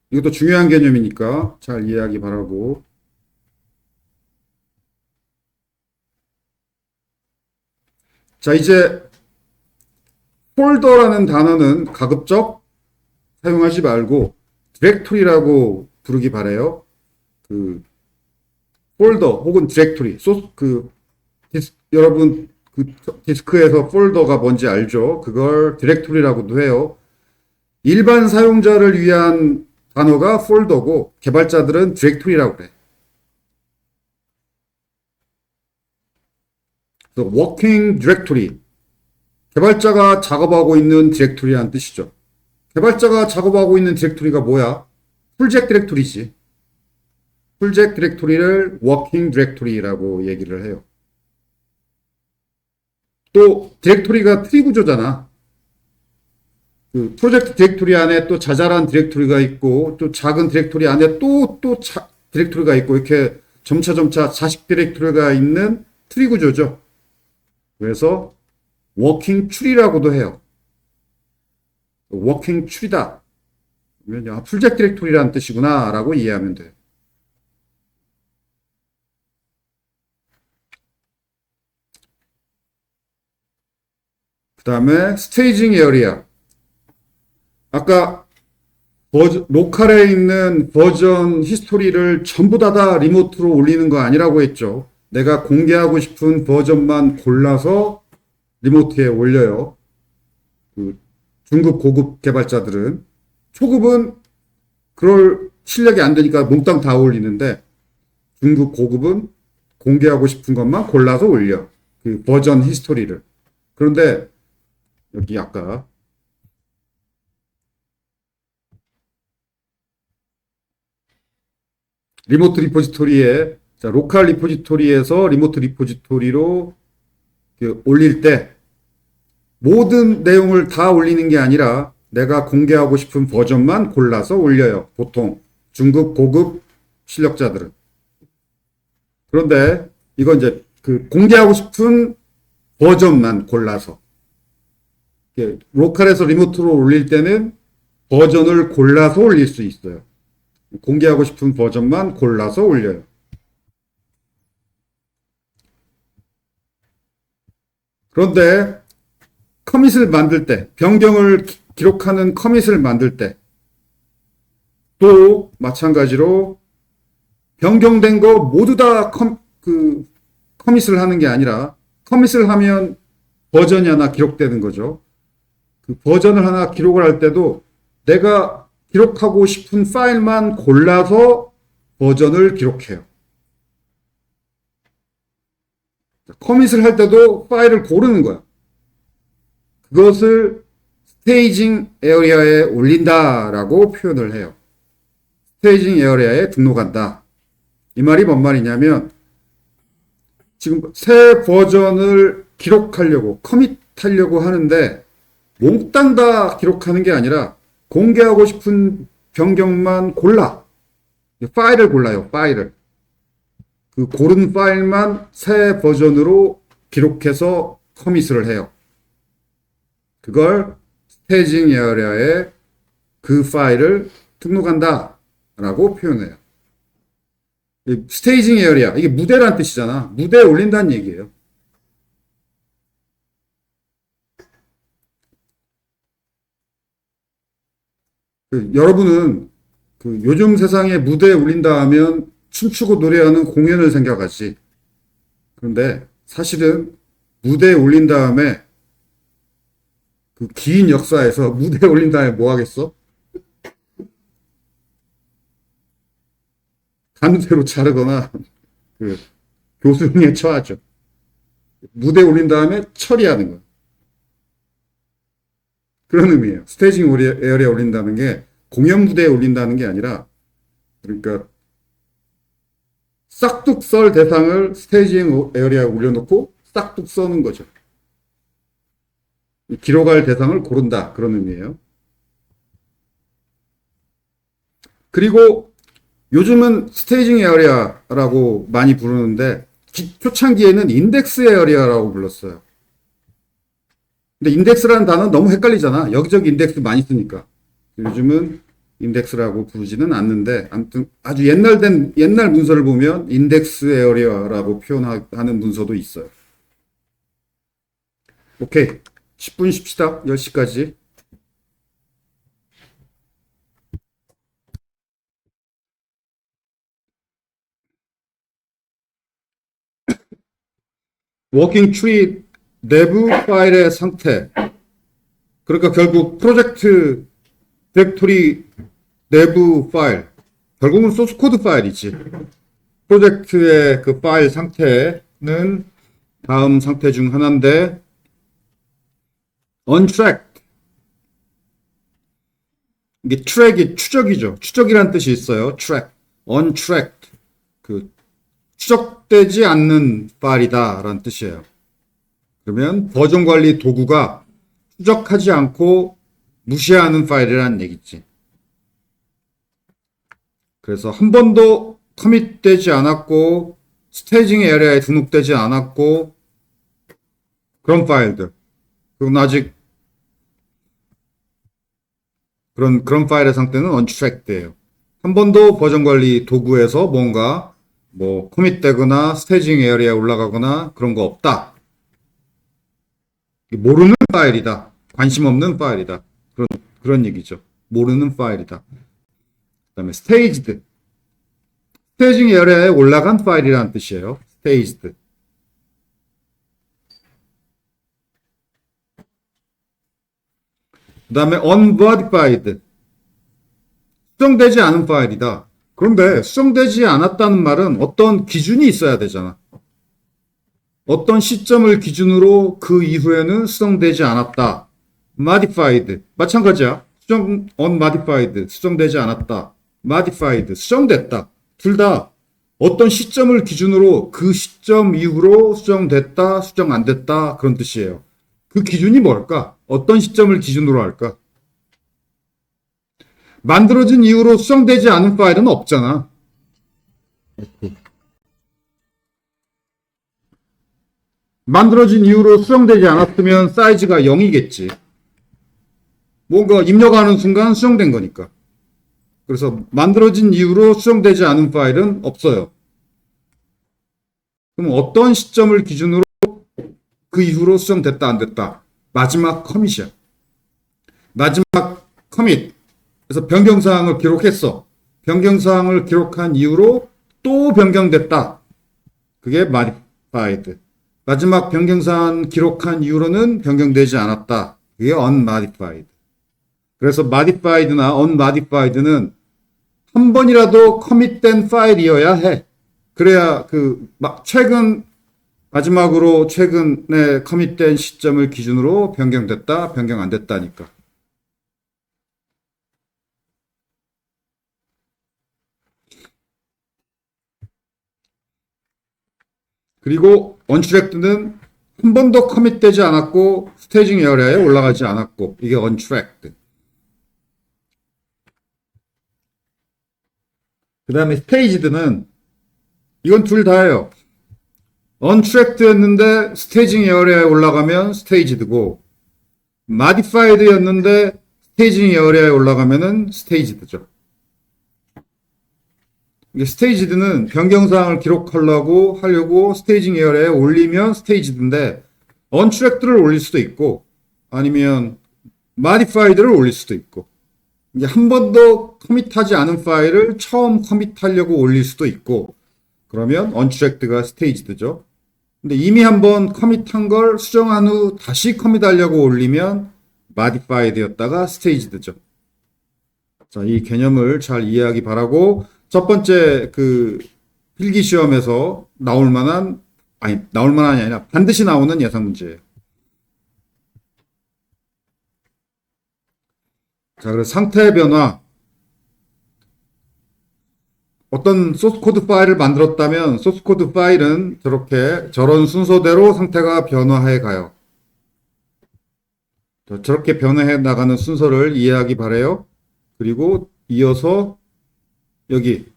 이것도 중요한 개념이니까 잘 이해하기 바라고. 자, 이제 폴더라는 단어는 가급적 사용하지 말고 디렉토리라고 부르기 바래요. 그 폴더 혹은 디렉토리. 여러분 그 디스크에서 폴더가 뭔지 알죠? 그걸 디렉토리라고도 해요. 일반 사용자를 위한 단어가 폴더고 개발자들은 디렉토리라고 그래. 그래서 워킹 디렉토리. 개발자가 작업하고 있는 디렉토리라는 뜻이죠. 개발자가 작업하고 있는 디렉토리가 뭐야? 풀잭 디렉토리지. 풀잭 디렉토리를 워킹 디렉토리라고 얘기를 해요. 또 디렉토리가 트리 구조잖아. 그 프로젝트 디렉토리 안에 또 자잘한 디렉토리가 있고 또 작은 디렉토리 안에 또 디렉토리가 있고 이렇게 점차 자식 디렉토리가 있는 트리 구조죠. 그래서 워킹 추리라고도 해요. 워킹 추리다. 그러면 풀잭 디렉토리라는 뜻이구나 라고 이해하면 돼요. 그 다음에 스테이징 에어리아. 아까 로컬에 있는 버전 히스토리를 전부 다 리모트로 올리는 거 아니라고 했죠. 내가 공개하고 싶은 버전만 골라서 리모트에 올려요. 그 중급 고급 개발자들은. 초급은 그럴 실력이 안 되니까 몽땅 다 올리는데 중급 고급은 공개하고 싶은 것만 골라서 올려. 그 버전 히스토리를. 그런데 여기 아까 리모트 리포지토리에 로컬 리포지토리에서 리모트 리포지토리로 올릴 때 모든 내용을 다 올리는 게 아니라 내가 공개하고 싶은 버전만 골라서 올려요. 보통 중급 고급 실력자들은. 그런데 이건 이제 공개하고 싶은 버전만 골라서 로컬에서 리모트로 올릴 때는 버전을 골라서 올릴 수 있어요. 공개하고 싶은 버전만 골라서 올려요. 그런데 커밋을 만들 때, 변경을 기록하는 커밋을 만들 때, 또 마찬가지로 변경된 거 모두 다 커밋을 하는 게 아니라 커밋을 하면 버전이 하나 기록되는 거죠. 그 버전을 하나 기록을 할 때도 내가 기록하고 싶은 파일만 골라서 버전을 기록해요. 커밋을 할 때도 파일을 고르는 거야. 그것을 스테이징 에어리아에 올린다라고 표현을 해요. 스테이징 에어리아에 등록한다. 이 말이 뭔 말이냐면 지금 새 버전을 기록하려고 커밋하려고 하는데 몽땅 다 기록하는 게 아니라 공개하고 싶은 변경만 골라. 파일을 골라요. 파일을. 그 고른 파일만 새 버전으로 기록해서 커밋을 해요. 그걸 스테이징 에어리아에 그 파일을 등록한다 라고 표현해요. 스테이징 에어리아, 이게 무대란 뜻이잖아. 무대에 올린다는 얘기예요. 여러분은 요즘 세상에 무대에 올린다 하면 춤추고 노래하는 공연을 생각하지. 그런데 사실은 무대에 올린 다음에 그 긴 역사에서 무대에 올린 다음에 뭐 하겠어? 강제로 자르거나 교수형에 처하죠. 무대에 올린 다음에 처리하는 거예요. 그런 의미예요. 스테이징 에어리아에 올린다는 게 공연 무대에 올린다는 게 아니라 그러니까 싹둑 썰 대상을 스테이징 에어리아에 올려놓고 싹둑 써는 거죠. 기록할 대상을 고른다. 그런 의미예요. 그리고 요즘은 스테이징 에어리아라고 많이 부르는데 초창기에는 인덱스 에어리아라고 불렀어요. 근데 인덱스라는 단어는 너무 헷갈리잖아. 여기저기 인덱스 많이 쓰니까. 요즘은 인덱스라고 부르지는 않는데 아무튼 아주 옛날 문서를 보면 인덱스 에어리아라고 표현하는 문서도 있어요. 오케이. 10분 쉽시다. 10시까지. 워킹 트리 내부 파일의 상태. 그러니까 결국 프로젝트 디렉토리 내부 파일. 결국은 소스 코드 파일이지. 프로젝트의 그 파일 상태는 다음 상태 중 하나인데 untracked. 이게 트랙이 추적이죠. 추적이란 뜻이 있어요. track. untracked. 추적되지 않는 파일이다 라는 뜻이에요. 그러면 버전 관리 도구가 추적하지 않고 무시하는 파일이라는 얘기지. 그래서 한 번도 커밋되지 않았고 스테이징 에어리아에 등록되지 않았고 그런 파일들. 그건 아직 그런 파일의 상태는 untracked예요. 한 번도 버전 관리 도구에서 뭔가 커밋되거나 스테이징 에어리아에 올라가거나 그런 거 없다. 모르는 파일이다. 관심 없는 파일이다. 그런 얘기죠. 모르는 파일이다. 그 다음에 staged. 스테이징 에어리아에 올라간 파일이라는 뜻이에요. staged. 그 다음에 unmodified. 수정되지 않은 파일이다. 그런데 수정되지 않았다는 말은 어떤 기준이 있어야 되잖아. 어떤 시점을 기준으로 그 이후에는 수정되지 않았다. modified. 마찬가지야. unmodified. 수정되지 않았다. modified. 수정됐다. 둘 다 어떤 시점을 기준으로 그 시점 이후로 수정됐다, 수정 안 됐다. 그런 뜻이에요. 그 기준이 뭘까? 어떤 시점을 기준으로 할까? 만들어진 이후로 수정되지 않은 파일은 없잖아. 만들어진 이후로 수정되지 않았으면 사이즈가 0이겠지. 뭔가 입력하는 순간 수정된 거니까. 그래서 만들어진 이후로 수정되지 않은 파일은 없어요. 그럼 어떤 시점을 기준으로 그 이후로 수정됐다 안 됐다? 마지막 커밋이야. 마지막 커밋. 그래서 변경사항을 기록했어. 변경사항을 기록한 이후로 또 변경됐다. 그게 modified. 마지막 변경사항 기록한 이후로는 변경되지 않았다. 그게 unmodified. 그래서 modified나 unmodified는 한 번이라도 커밋된 파일이어야 해. 그래야 마지막으로 최근에 커밋된 시점을 기준으로 변경됐다, 변경 안 됐다니까. 그리고 untracked는 한 번도 커밋되지 않았고 스테이징 에어리아에 올라가지 않았고 이게 untracked. 그 다음에 staged는 이건 둘 다예요. untracked였는데 스테이징 에어리아에 올라가면 staged고 modified였는데 스테이징 에어리아에 올라가면은 staged죠. 이게 스테이지드는 변경사항을 하려고 스테이징 에어리아에 올리면 스테이지드인데 언트랙드를 올릴 수도 있고 아니면 modified를 올릴 수도 있고 이게 한 번도 커밋하지 않은 파일을 처음 커밋하려고 올릴 수도 있고 그러면 untracked가 staged죠. 근데 이미 한번 커밋한 걸 수정한 후 다시 커밋하려고 올리면 modified였다가 staged죠. 자, 이 개념을 잘 이해하기 바라고 첫 번째 필기 시험에서 나올 만한이 아니라 반드시 나오는 예상 문제예요. 자, 그래서 상태 변화. 어떤 소스 코드 파일을 만들었다면 소스 코드 파일은 저런 순서대로 상태가 변화해 가요. 저렇게 변화해 나가는 순서를 이해하기 바래요. 그리고 이어서 여기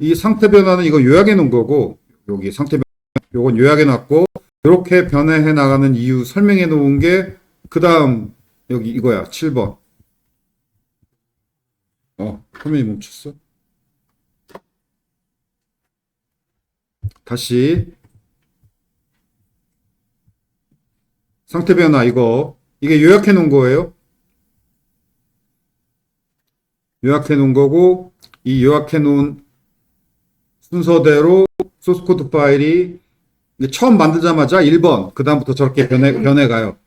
이 상태 변화는 이거 요약해 놓은 거고 여기 상태 변화 요건 요약해 놨고 이렇게 변화해 나가는 이유 설명해 놓은 게 그다음 여기 이거야 7번. 화면이 멈췄어. 다시 상태 변화 이게 요약해 놓은 거예요. 요약해 놓은 거고 이 요약해 놓은 순서대로 소스 코드 파일이 처음 만들자마자 1번 그 다음부터 저렇게 변해가요.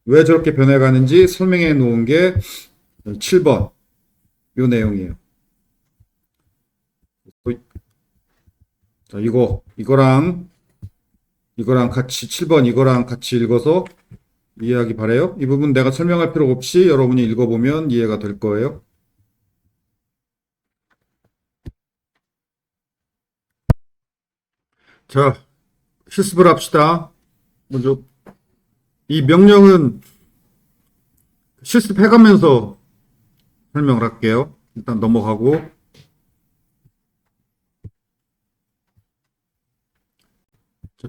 왜 저렇게 변해가는지 설명해 놓은 게 7번 요 내용이에요. 자, 이거랑 같이 7번 이거랑 같이 읽어서 이해하기 바래요. 이 부분 내가 설명할 필요 없이 여러분이 읽어보면 이해가 될 거예요. 자, 실습을 합시다. 먼저 이 명령은 실습해가면서 설명을 할게요. 일단 넘어가고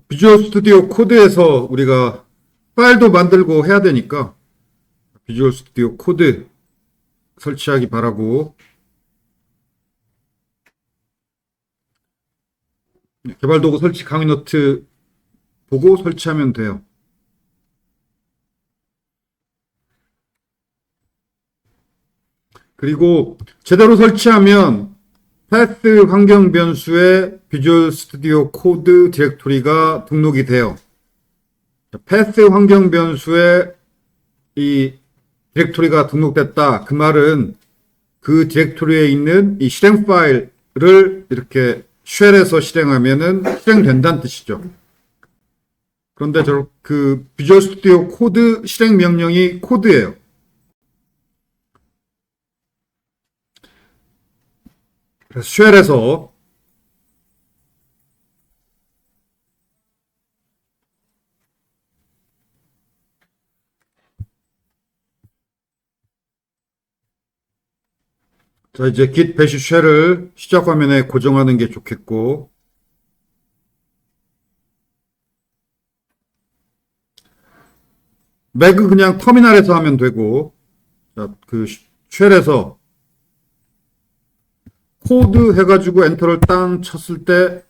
비주얼 스튜디오 코드에서 우리가 파일도 만들고 해야 되니까 비주얼 스튜디오 코드 설치하기 바라고 개발도구 설치 강의 노트 보고 설치하면 돼요. 그리고 제대로 설치하면 패스 환경 변수에 비주얼 스튜디오 코드 디렉토리가 등록이 돼요. 패스 환경 변수에 이 디렉토리가 등록됐다. 그 말은 그 디렉토리에 있는 이 실행 파일을 이렇게 쉘에서 실행하면은 실행된다는 뜻이죠. 그런데 비주얼 스튜디오 코드 실행 명령이 코드예요. 그래서 쉘에서 자, 이제 git bash 쉘을 시작 화면에 고정하는 게 좋겠고 맥은 그냥 터미널에서 하면 되고 자, 쉘에서 코드 해가지고 엔터를 땅 쳤을 때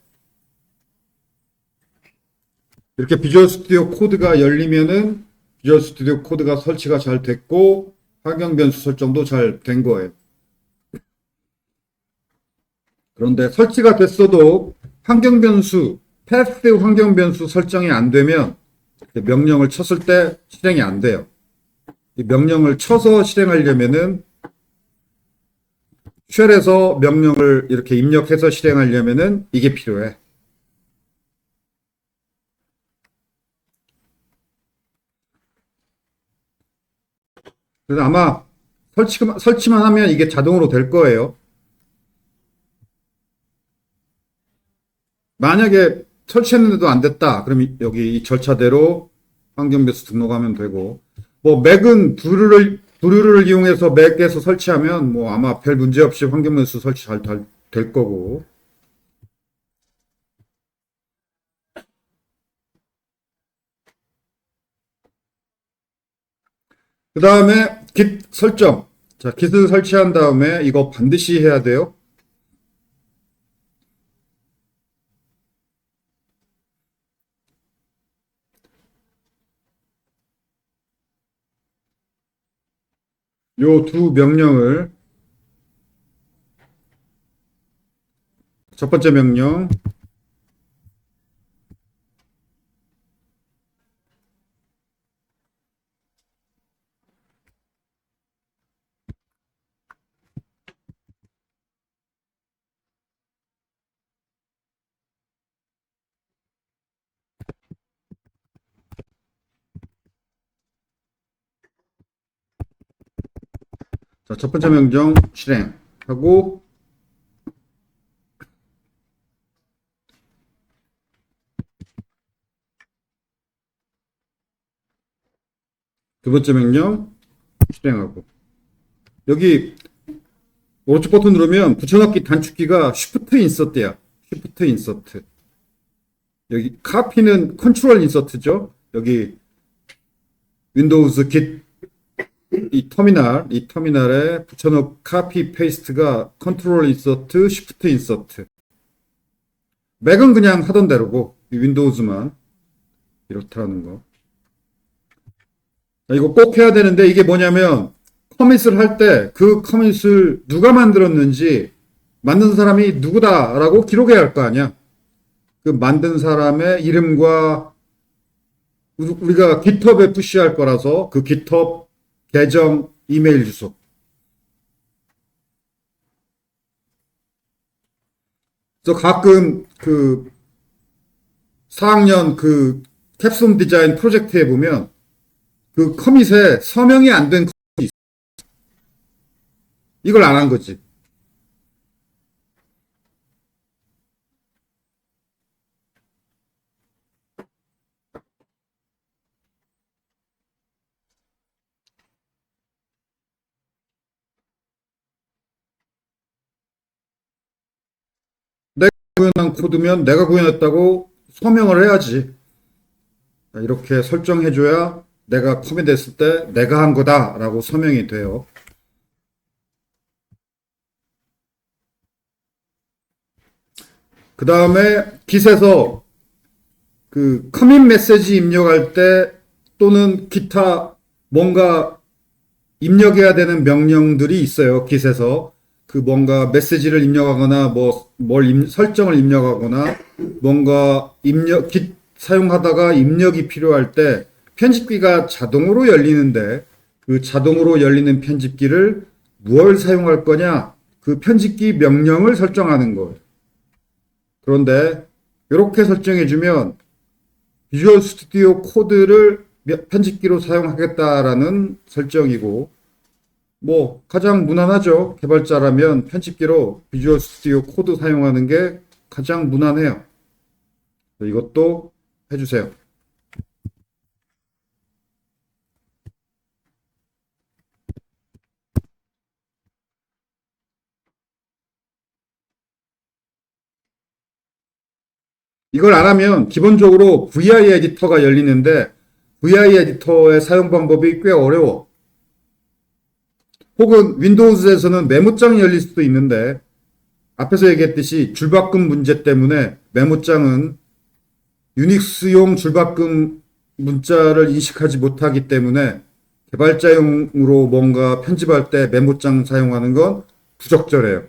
이렇게 비주얼 스튜디오 코드가 열리면은 비주얼 스튜디오 코드가 설치가 잘 됐고 환경 변수 설정도 잘 된 거예요. 그런데 설치가 됐어도 환경 변수, 패스 환경 변수 설정이 안 되면 명령을 쳤을 때 실행이 안 돼요. 이 명령을 쳐서 실행하려면은 쉘에서 명령을 이렇게 입력해서 실행하려면은 이게 필요해. 그래서 아마 설치만 하면 이게 자동으로 될 거예요. 만약에 설치했는데도 안 됐다. 그럼 여기 이 절차대로 환경변수 등록하면 되고, 뭐 맥은 브루를 이용해서 맥에서 설치하면 뭐 아마 별 문제 없이 환경변수 설치 잘 될 거고. 그 다음에 git 설정. 자, git을 설치한 다음에 이거 반드시 해야 돼요. 요 두 명령을, 첫 번째 명령, 자, 첫 번째 명령 실행하고, 두 번째 명령 실행하고. 여기 오른쪽 버튼 누르면 붙여넣기 단축키가 Shift 인서트야. Shift 인서트. 여기 카피는 컨트롤 인서트죠. 여기 윈도우즈 git 이 터미널에 붙여넣 카피 페이스트가 컨트롤 인서트, Shift 인서트. 맥은 그냥 하던 대로고 윈도우즈만 이렇다는 거. 이거 꼭 해야 되는데 이게 뭐냐면 커밋을 할 때 그 커밋을 누가 만들었는지 만든 사람이 누구다라고 기록해야 할 거 아니야. 그 만든 사람의 이름과 우리가 GitHub에 푸시할 거라서 그 GitHub 계정 이메일 주소. 저 가끔 그 4학년 그 캡스톤 디자인 프로젝트에 보면 그 커밋에 서명이 안 된 커밋이 있어. 이걸 안 한 거지. 내가 구현한 코드면 내가 구현했다고 서명을 해야지. 이렇게 설정해줘야 내가 커밋했을 때 내가 한 거다라고 서명이 돼요. 그 다음에 git에서 그 커밋 메시지 입력할 때 또는 기타 뭔가 입력해야 되는 명령들이 있어요. git에서 그 뭔가 메시지를 입력하거나 설정을 입력하거나 뭔가 git 사용하다가 입력이 필요할 때 편집기가 자동으로 열리는데 그 자동으로 열리는 편집기를 무엇을 사용할 거냐? 그 편집기 명령을 설정하는 거예요. 그런데 이렇게 설정해주면 비주얼 스튜디오 코드를 편집기로 사용하겠다라는 설정이고 뭐 가장 무난하죠. 개발자라면 편집기로 비주얼 스튜디오 코드 사용하는 게 가장 무난해요. 이것도 해주세요. 이걸 안 하면 기본적으로 VI 에디터가 열리는데 VI 에디터의 사용 방법이 꽤 어려워. 혹은 윈도우즈에서는 메모장이 열릴 수도 있는데 앞에서 얘기했듯이 줄바꿈 문제 때문에 메모장은 유닉스용 줄바꿈 문자를 인식하지 못하기 때문에 개발자용으로 뭔가 편집할 때 메모장 사용하는 건 부적절해요.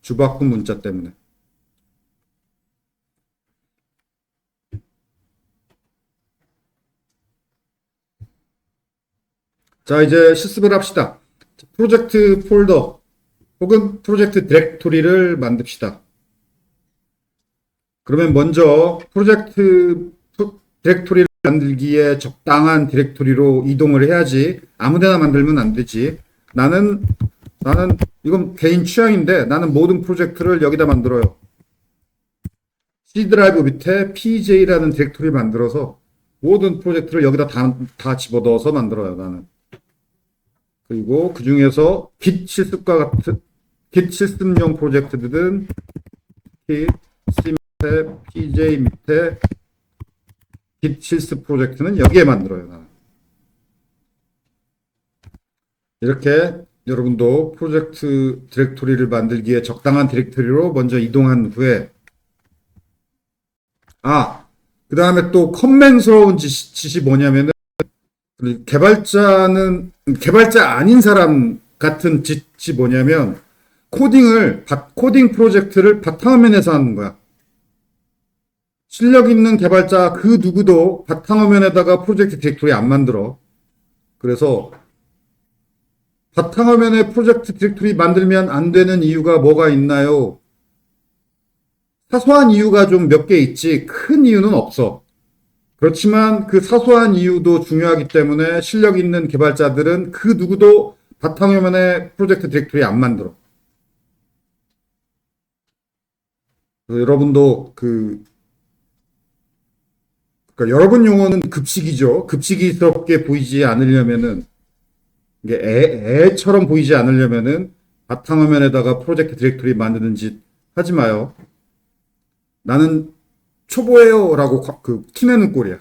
주바꿈 문자 때문에. 자, 이제 실습을 합시다. 프로젝트 폴더 혹은 프로젝트 디렉토리를 만듭시다. 그러면 먼저 디렉토리를 만들기에 적당한 디렉토리로 이동을 해야지. 아무데나 만들면 안 되지. 나는 이건 개인 취향인데 나는 모든 프로젝트를 여기다 만들어요. C 드라이브 밑에 PJ라는 디렉토리 만들어서 모든 프로젝트를 여기다 다 집어넣어서 만들어요, 나는. 그리고 그 중에서 Git 실습과 같은 Git 실습용 프로젝트들은 Git C 밑에 PJ 밑에 Git 실습 프로젝트는 여기에 만들어요, 나는. 이렇게 여러분도 프로젝트 디렉토리를 만들기에 적당한 디렉토리로 먼저 이동한 후에 그 다음에 또 컨맨스러운 짓이 뭐냐면은 개발자 아닌 사람 같은 짓이 뭐냐면 코딩 프로젝트를 바탕화면에서 하는 거야. 실력 있는 개발자 그 누구도 바탕화면에다가 프로젝트 디렉토리 안 만들어. 그래서 바탕화면에 프로젝트 디렉토리 만들면 안 되는 이유가 뭐가 있나요? 사소한 이유가 좀 몇 개 있지 큰 이유는 없어. 그렇지만 그 사소한 이유도 중요하기 때문에 실력 있는 개발자들은 그 누구도 바탕화면에 프로젝트 디렉토리 안 만들어. 그래서 여러분도 그러니까 여러분 용어는 급식이죠. 급식이스럽게 보이지 않으려면은 이게 애처럼 보이지 않으려면은 바탕화면에다가 프로젝트 디렉토리 만드는 짓 하지 마요. 나는 초보예요 라고 티내는 꼴이야.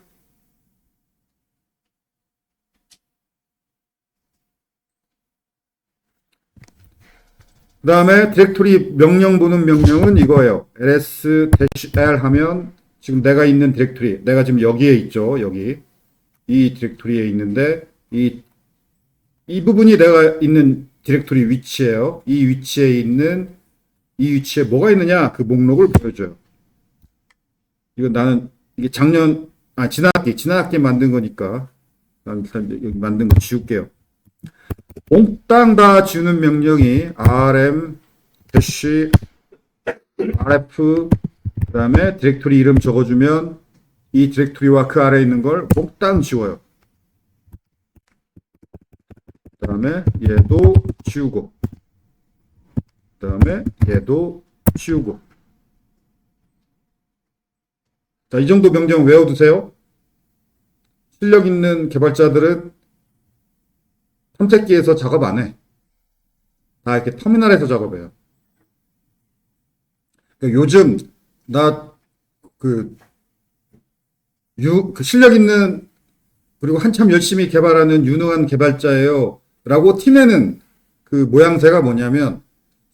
그 다음에 디렉토리 명령 보는 명령은 이거예요. ls-l 하면 지금 내가 있는 디렉토리, 내가 지금 여기에 있죠. 여기. 이 디렉토리에 있는데 이 부분이 내가 있는 디렉토리 위치예요. 이 위치에 뭐가 있느냐 그 목록을 보여줘요. 이게 지난 학기에 만든 거니까 여기 만든 거 지울게요. 몽땅 다 지우는 명령이 rm -rf 그 다음에 디렉토리 이름 적어주면 이 디렉토리와 그 아래에 있는 걸 몽땅 지워요. 그 다음에 얘도 지우고 그 다음에 얘도 지우고. 자, 이 정도 명령 외워두세요. 실력 있는 개발자들은 탐색기에서 작업 안 해. 다 이렇게 터미널에서 작업해요. 그러니까 요즘 실력 있는 그리고 한참 열심히 개발하는 유능한 개발자예요 라고 티내는 그 모양새가 뭐냐면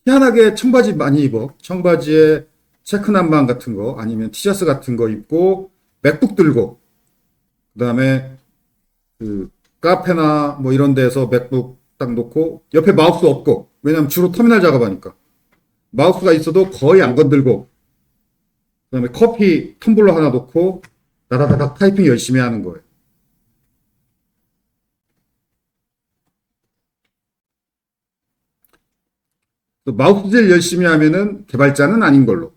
희한하게 청바지 많이 입어. 청바지에 체크 남방 같은 거 아니면 티셔츠 같은 거 입고 맥북 들고 그 다음에 카페나 뭐 이런 데서 맥북 딱 놓고 옆에 마우스 없고 왜냐면 주로 터미널 작업하니까 마우스가 있어도 거의 안 건들고 그 다음에 커피 텀블러 하나 놓고 다다다닥 타이핑 열심히 하는 거예요. 마우스질 열심히 하면은 개발자는 아닌 걸로.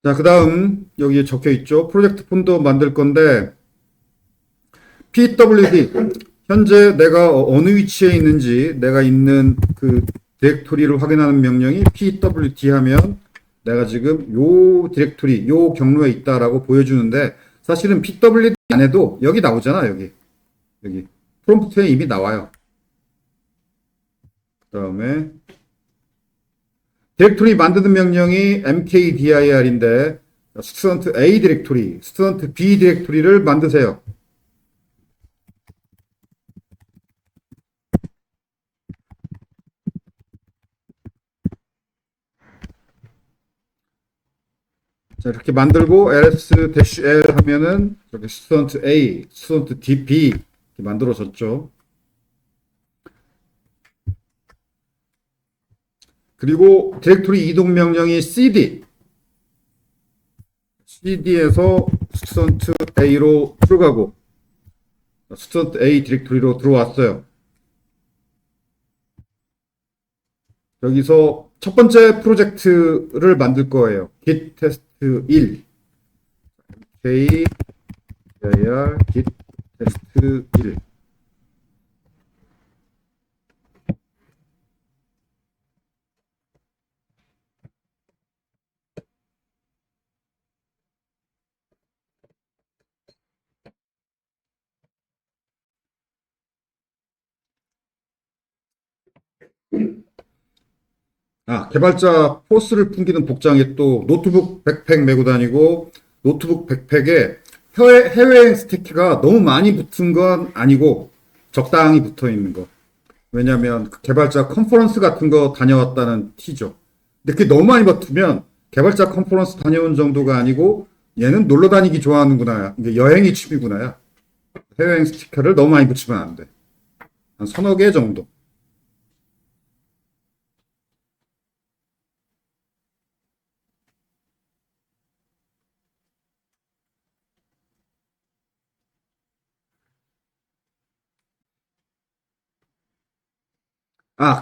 자, 그 다음 여기에 적혀 있죠. 프로젝트 폰더 만들 건데 pwd 현재 내가 어느 위치에 있는지 내가 있는 그 디렉토리를 확인하는 명령이 pwd 하면 내가 지금 요 디렉토리 요 경로에 있다라고 보여주는데 사실은 pwd 안 해도 여기 나오잖아. 여기 프롬프트에 이미 나와요. 그 다음에 디렉토리 만드는 명령이 mkdir인데 스튜던트 A 디렉토리, 스튜던트 B 디렉토리를 만드세요. 자, 이렇게 만들고 ls-l 하면은 저기 스튜던트 A, 스튜던트 DB 이렇게 만들어졌죠. 그리고 디렉토리 이동 명령이 cd에서 스튜던트 A로 들어가고 스튜던트 A 디렉토리로 들어왔어요. 여기서 첫 번째 프로젝트를 만들 거예요. git 테스트 1 k dir git 테스트 1 개발자 포스를 풍기는 복장에 또 노트북 백팩 메고 다니고 노트북 백팩에 해외여행 스티커가 너무 많이 붙은 건 아니고 적당히 붙어 있는 거. 왜냐면 그 개발자 컨퍼런스 같은 거 다녀왔다는 티죠. 근데 그게 너무 많이 붙으면 개발자 컨퍼런스 다녀온 정도가 아니고 얘는 놀러 다니기 좋아하는구나. 이게 여행이 취미구나야. 해외여행 스티커를 너무 많이 붙이면 안 돼. 한 서너 개 정도.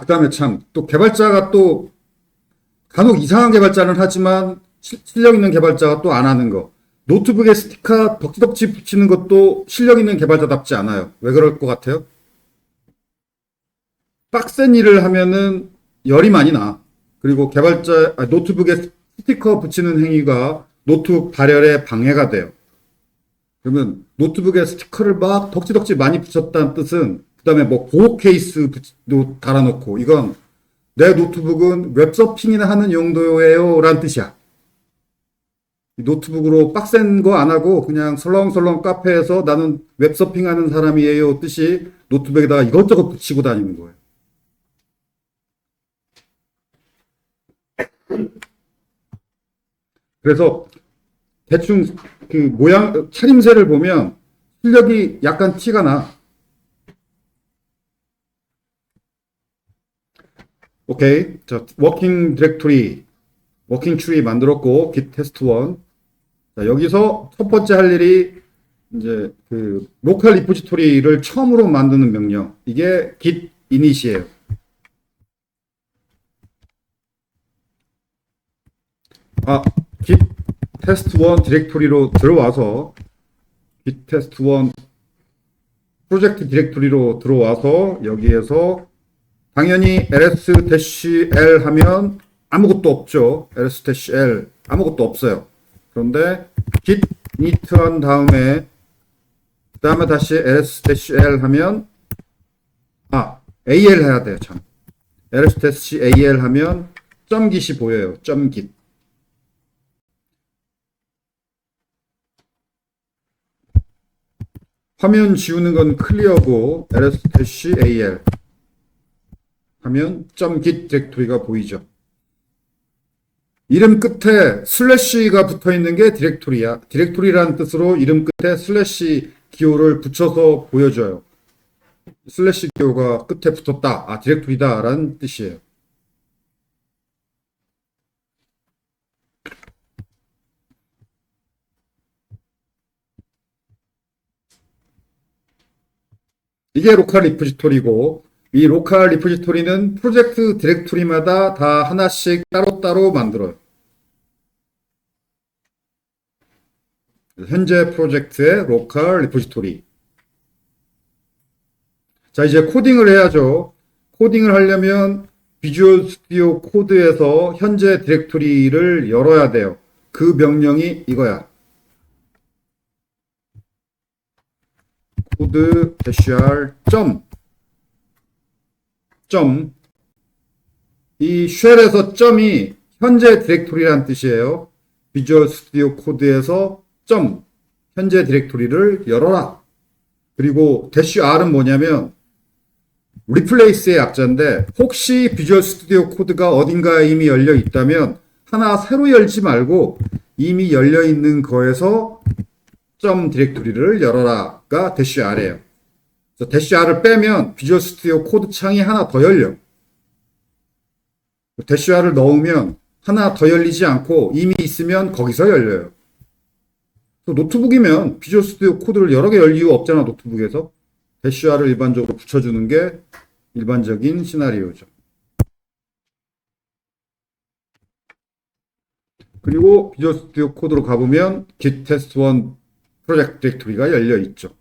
그 다음에 참, 또 개발자가 또 간혹 이상한 개발자는 하지만 실력 있는 개발자가 또 안 하는 거. 노트북에 스티커 덕지덕지 붙이는 것도 실력 있는 개발자답지 않아요. 왜 그럴 것 같아요? 빡센 일을 하면은 열이 많이 나. 그리고 노트북에 스티커 붙이는 행위가 노트북 발열에 방해가 돼요. 그러면 노트북에 스티커를 막 덕지덕지 많이 붙였다는 뜻은 그 다음에 뭐 보호 케이스도 달아놓고 이건 내 노트북은 웹서핑이나 하는 용도예요 라는 뜻이야. 노트북으로 빡센 거 안 하고 그냥 설렁설렁 카페에서 나는 웹서핑 하는 사람이에요 뜻이 노트북에다가 이것저것 붙이고 다니는 거예요. 그래서 대충 그 모양, 차림새를 보면 실력이 약간 티가 나. 오케이. 자, 워킹 트리 만들었고, git 테스트 1. 자, 여기서 첫 번째 할 일이 이제 그 로컬 리포지토리를 처음으로 만드는 명령. 이게 git init이에요. git 테스트 1 디렉토리로 들어와서 git 테스트 1 프로젝트 디렉토리로 들어와서 여기에서 당연히 ls-l 하면 아무것도 없죠. ls-l 아무것도 없어요. 그런데 git init 한 다음에 그 다음에 다시 ls-l 하면 al 해야 돼요. 참 ls-al 하면 .git이 보여요. .git 화면 지우는 건 클리어고 ls-al 하면 .git 디렉토리가 보이죠. 이름 끝에 슬래시가 붙어 있는 게 디렉토리야. 디렉토리라는 뜻으로 이름 끝에 슬래시 기호를 붙여서 보여줘요. 슬래시 기호가 끝에 붙었다. 디렉토리다 라는 뜻이에요. 이게 로컬 리포지토리고 이 로컬 리포지토리는 프로젝트 디렉토리마다 다 하나씩 따로따로 만들어요. 현재 프로젝트의 로컬 리포지토리. 자, 이제 코딩을 해야죠. 코딩을 하려면 비주얼 스튜디오 코드에서 현재 디렉토리를 열어야 돼요. 그 명령이 이거야. 코드 -r 이 쉘에서 점이 현재 디렉토리란 뜻이에요. 비주얼 스튜디오 코드에서 현재 디렉토리를 열어라. 그리고 -r은 뭐냐면 리플레이스의 약자인데 혹시 비주얼 스튜디오 코드가 어딘가에 이미 열려 있다면 하나 새로 열지 말고 이미 열려 있는 거에서 점 디렉토리를 열어라가 대쉬 R이에요. 그래서 대쉬 R을 빼면 비주얼 스튜디오 코드 창이 하나 더 열려. 대쉬 R을 넣으면 하나 더 열리지 않고 이미 있으면 거기서 열려요. 노트북이면 비주얼 스튜디오 코드를 여러 개 열 이유 없잖아, 노트북에서. 대쉬 R을 일반적으로 붙여주는 게 일반적인 시나리오죠. 그리고 비주얼 스튜디오 코드로 가보면 git test1 프로젝트 디렉토리가 열려 있죠.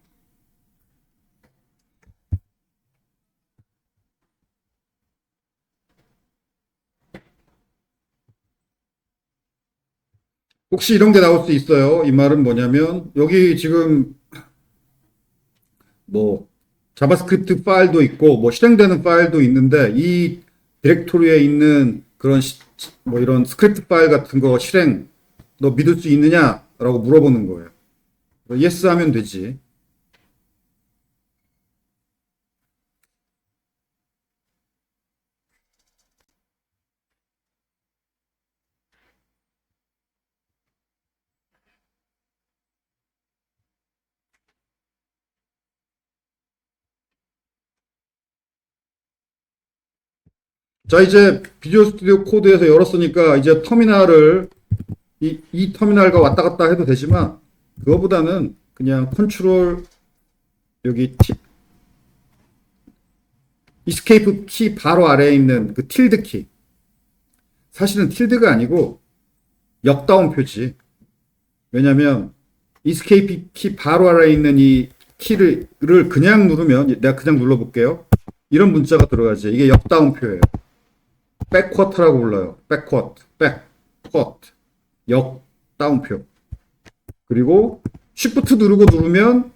혹시 이런 게 나올 수 있어요. 이 말은 뭐냐면 여기 지금 뭐 자바스크립트 파일도 있고 뭐 실행되는 파일도 있는데 이 디렉토리에 있는 그런 뭐 이런 스크립트 파일 같은 거 실행 너 믿을 수 있느냐라고 물어보는 거예요. 예스 하면 되지. 자, 이제 비주얼 스튜디오 코드에서 열었으니까 이제 터미널을 이 터미널과 왔다 갔다 해도 되지만 그거보다는 그냥 컨트롤 여기 이스케이프 키 바로 아래에 있는 그 틸드 키. 사실은 틸드가 아니고 역다운표지. 왜냐면 이스케이프 키 바로 아래에 있는 이 키를 그냥 누르면 내가 그냥 눌러볼게요. 이런 문자가 들어가지. 이게 역다운표예요. 백쿼터라고 불러요. 백쿼터, 백쿼터, 역다운표. 그리고 쉬프트 누르면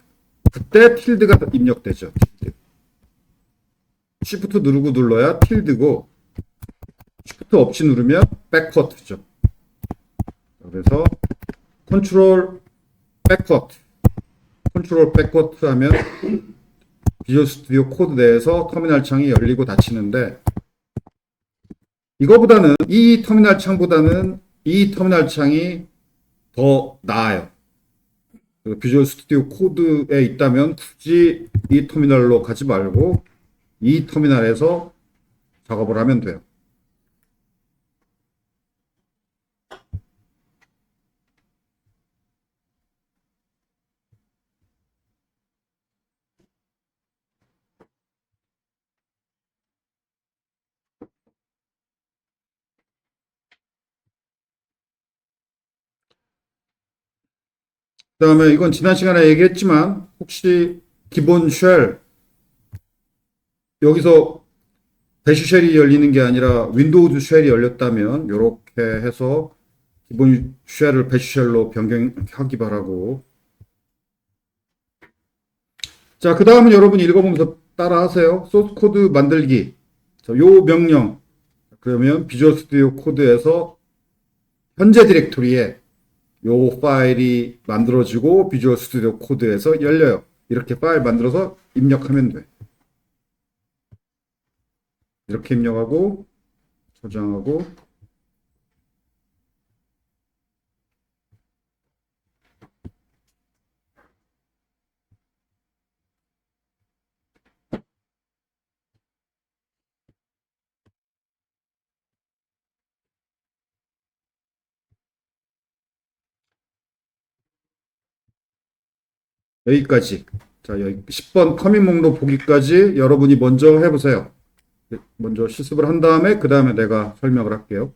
그때 틸드가 입력되죠. 틸드. 쉬프트 누르고 눌러야 틸드고 쉬프트 없이 누르면 백쿼터죠. 그래서 컨트롤 백쿼터, 컨트롤 백쿼터 하면 비주얼 스튜디오 코드 내에서 터미널 창이 열리고 닫히는데 이거보다는 이 터미널 창보다는 이 터미널 창이 더 나아요. 비주얼 스튜디오 코드에 있다면 굳이 이 터미널로 가지 말고 이 터미널에서 작업을 하면 돼요. 그 다음에 이건 지난 시간에 얘기했지만 혹시 기본 쉘 여기서 배슈 쉘이 열리는 게 아니라 윈도우즈 쉘이 열렸다면 이렇게 해서 기본 쉘을 배슈 쉘로 변경하기 바라고. 자, 그 다음은 여러분 읽어보면서 따라하세요. 소스 코드 만들기. 자, 요 명령. 그러면 비주얼 스튜디오 코드에서 현재 디렉토리에 요 파일이 만들어지고 비주얼 스튜디오 코드에서 열려요. 이렇게 파일 만들어서 입력하면 돼. 이렇게 입력하고 저장하고 여기까지. 자, 여기 10번 커밋 목록 보기까지 여러분이 먼저 해보세요. 먼저 실습을 한 다음에 그 다음에 내가 설명을 할게요.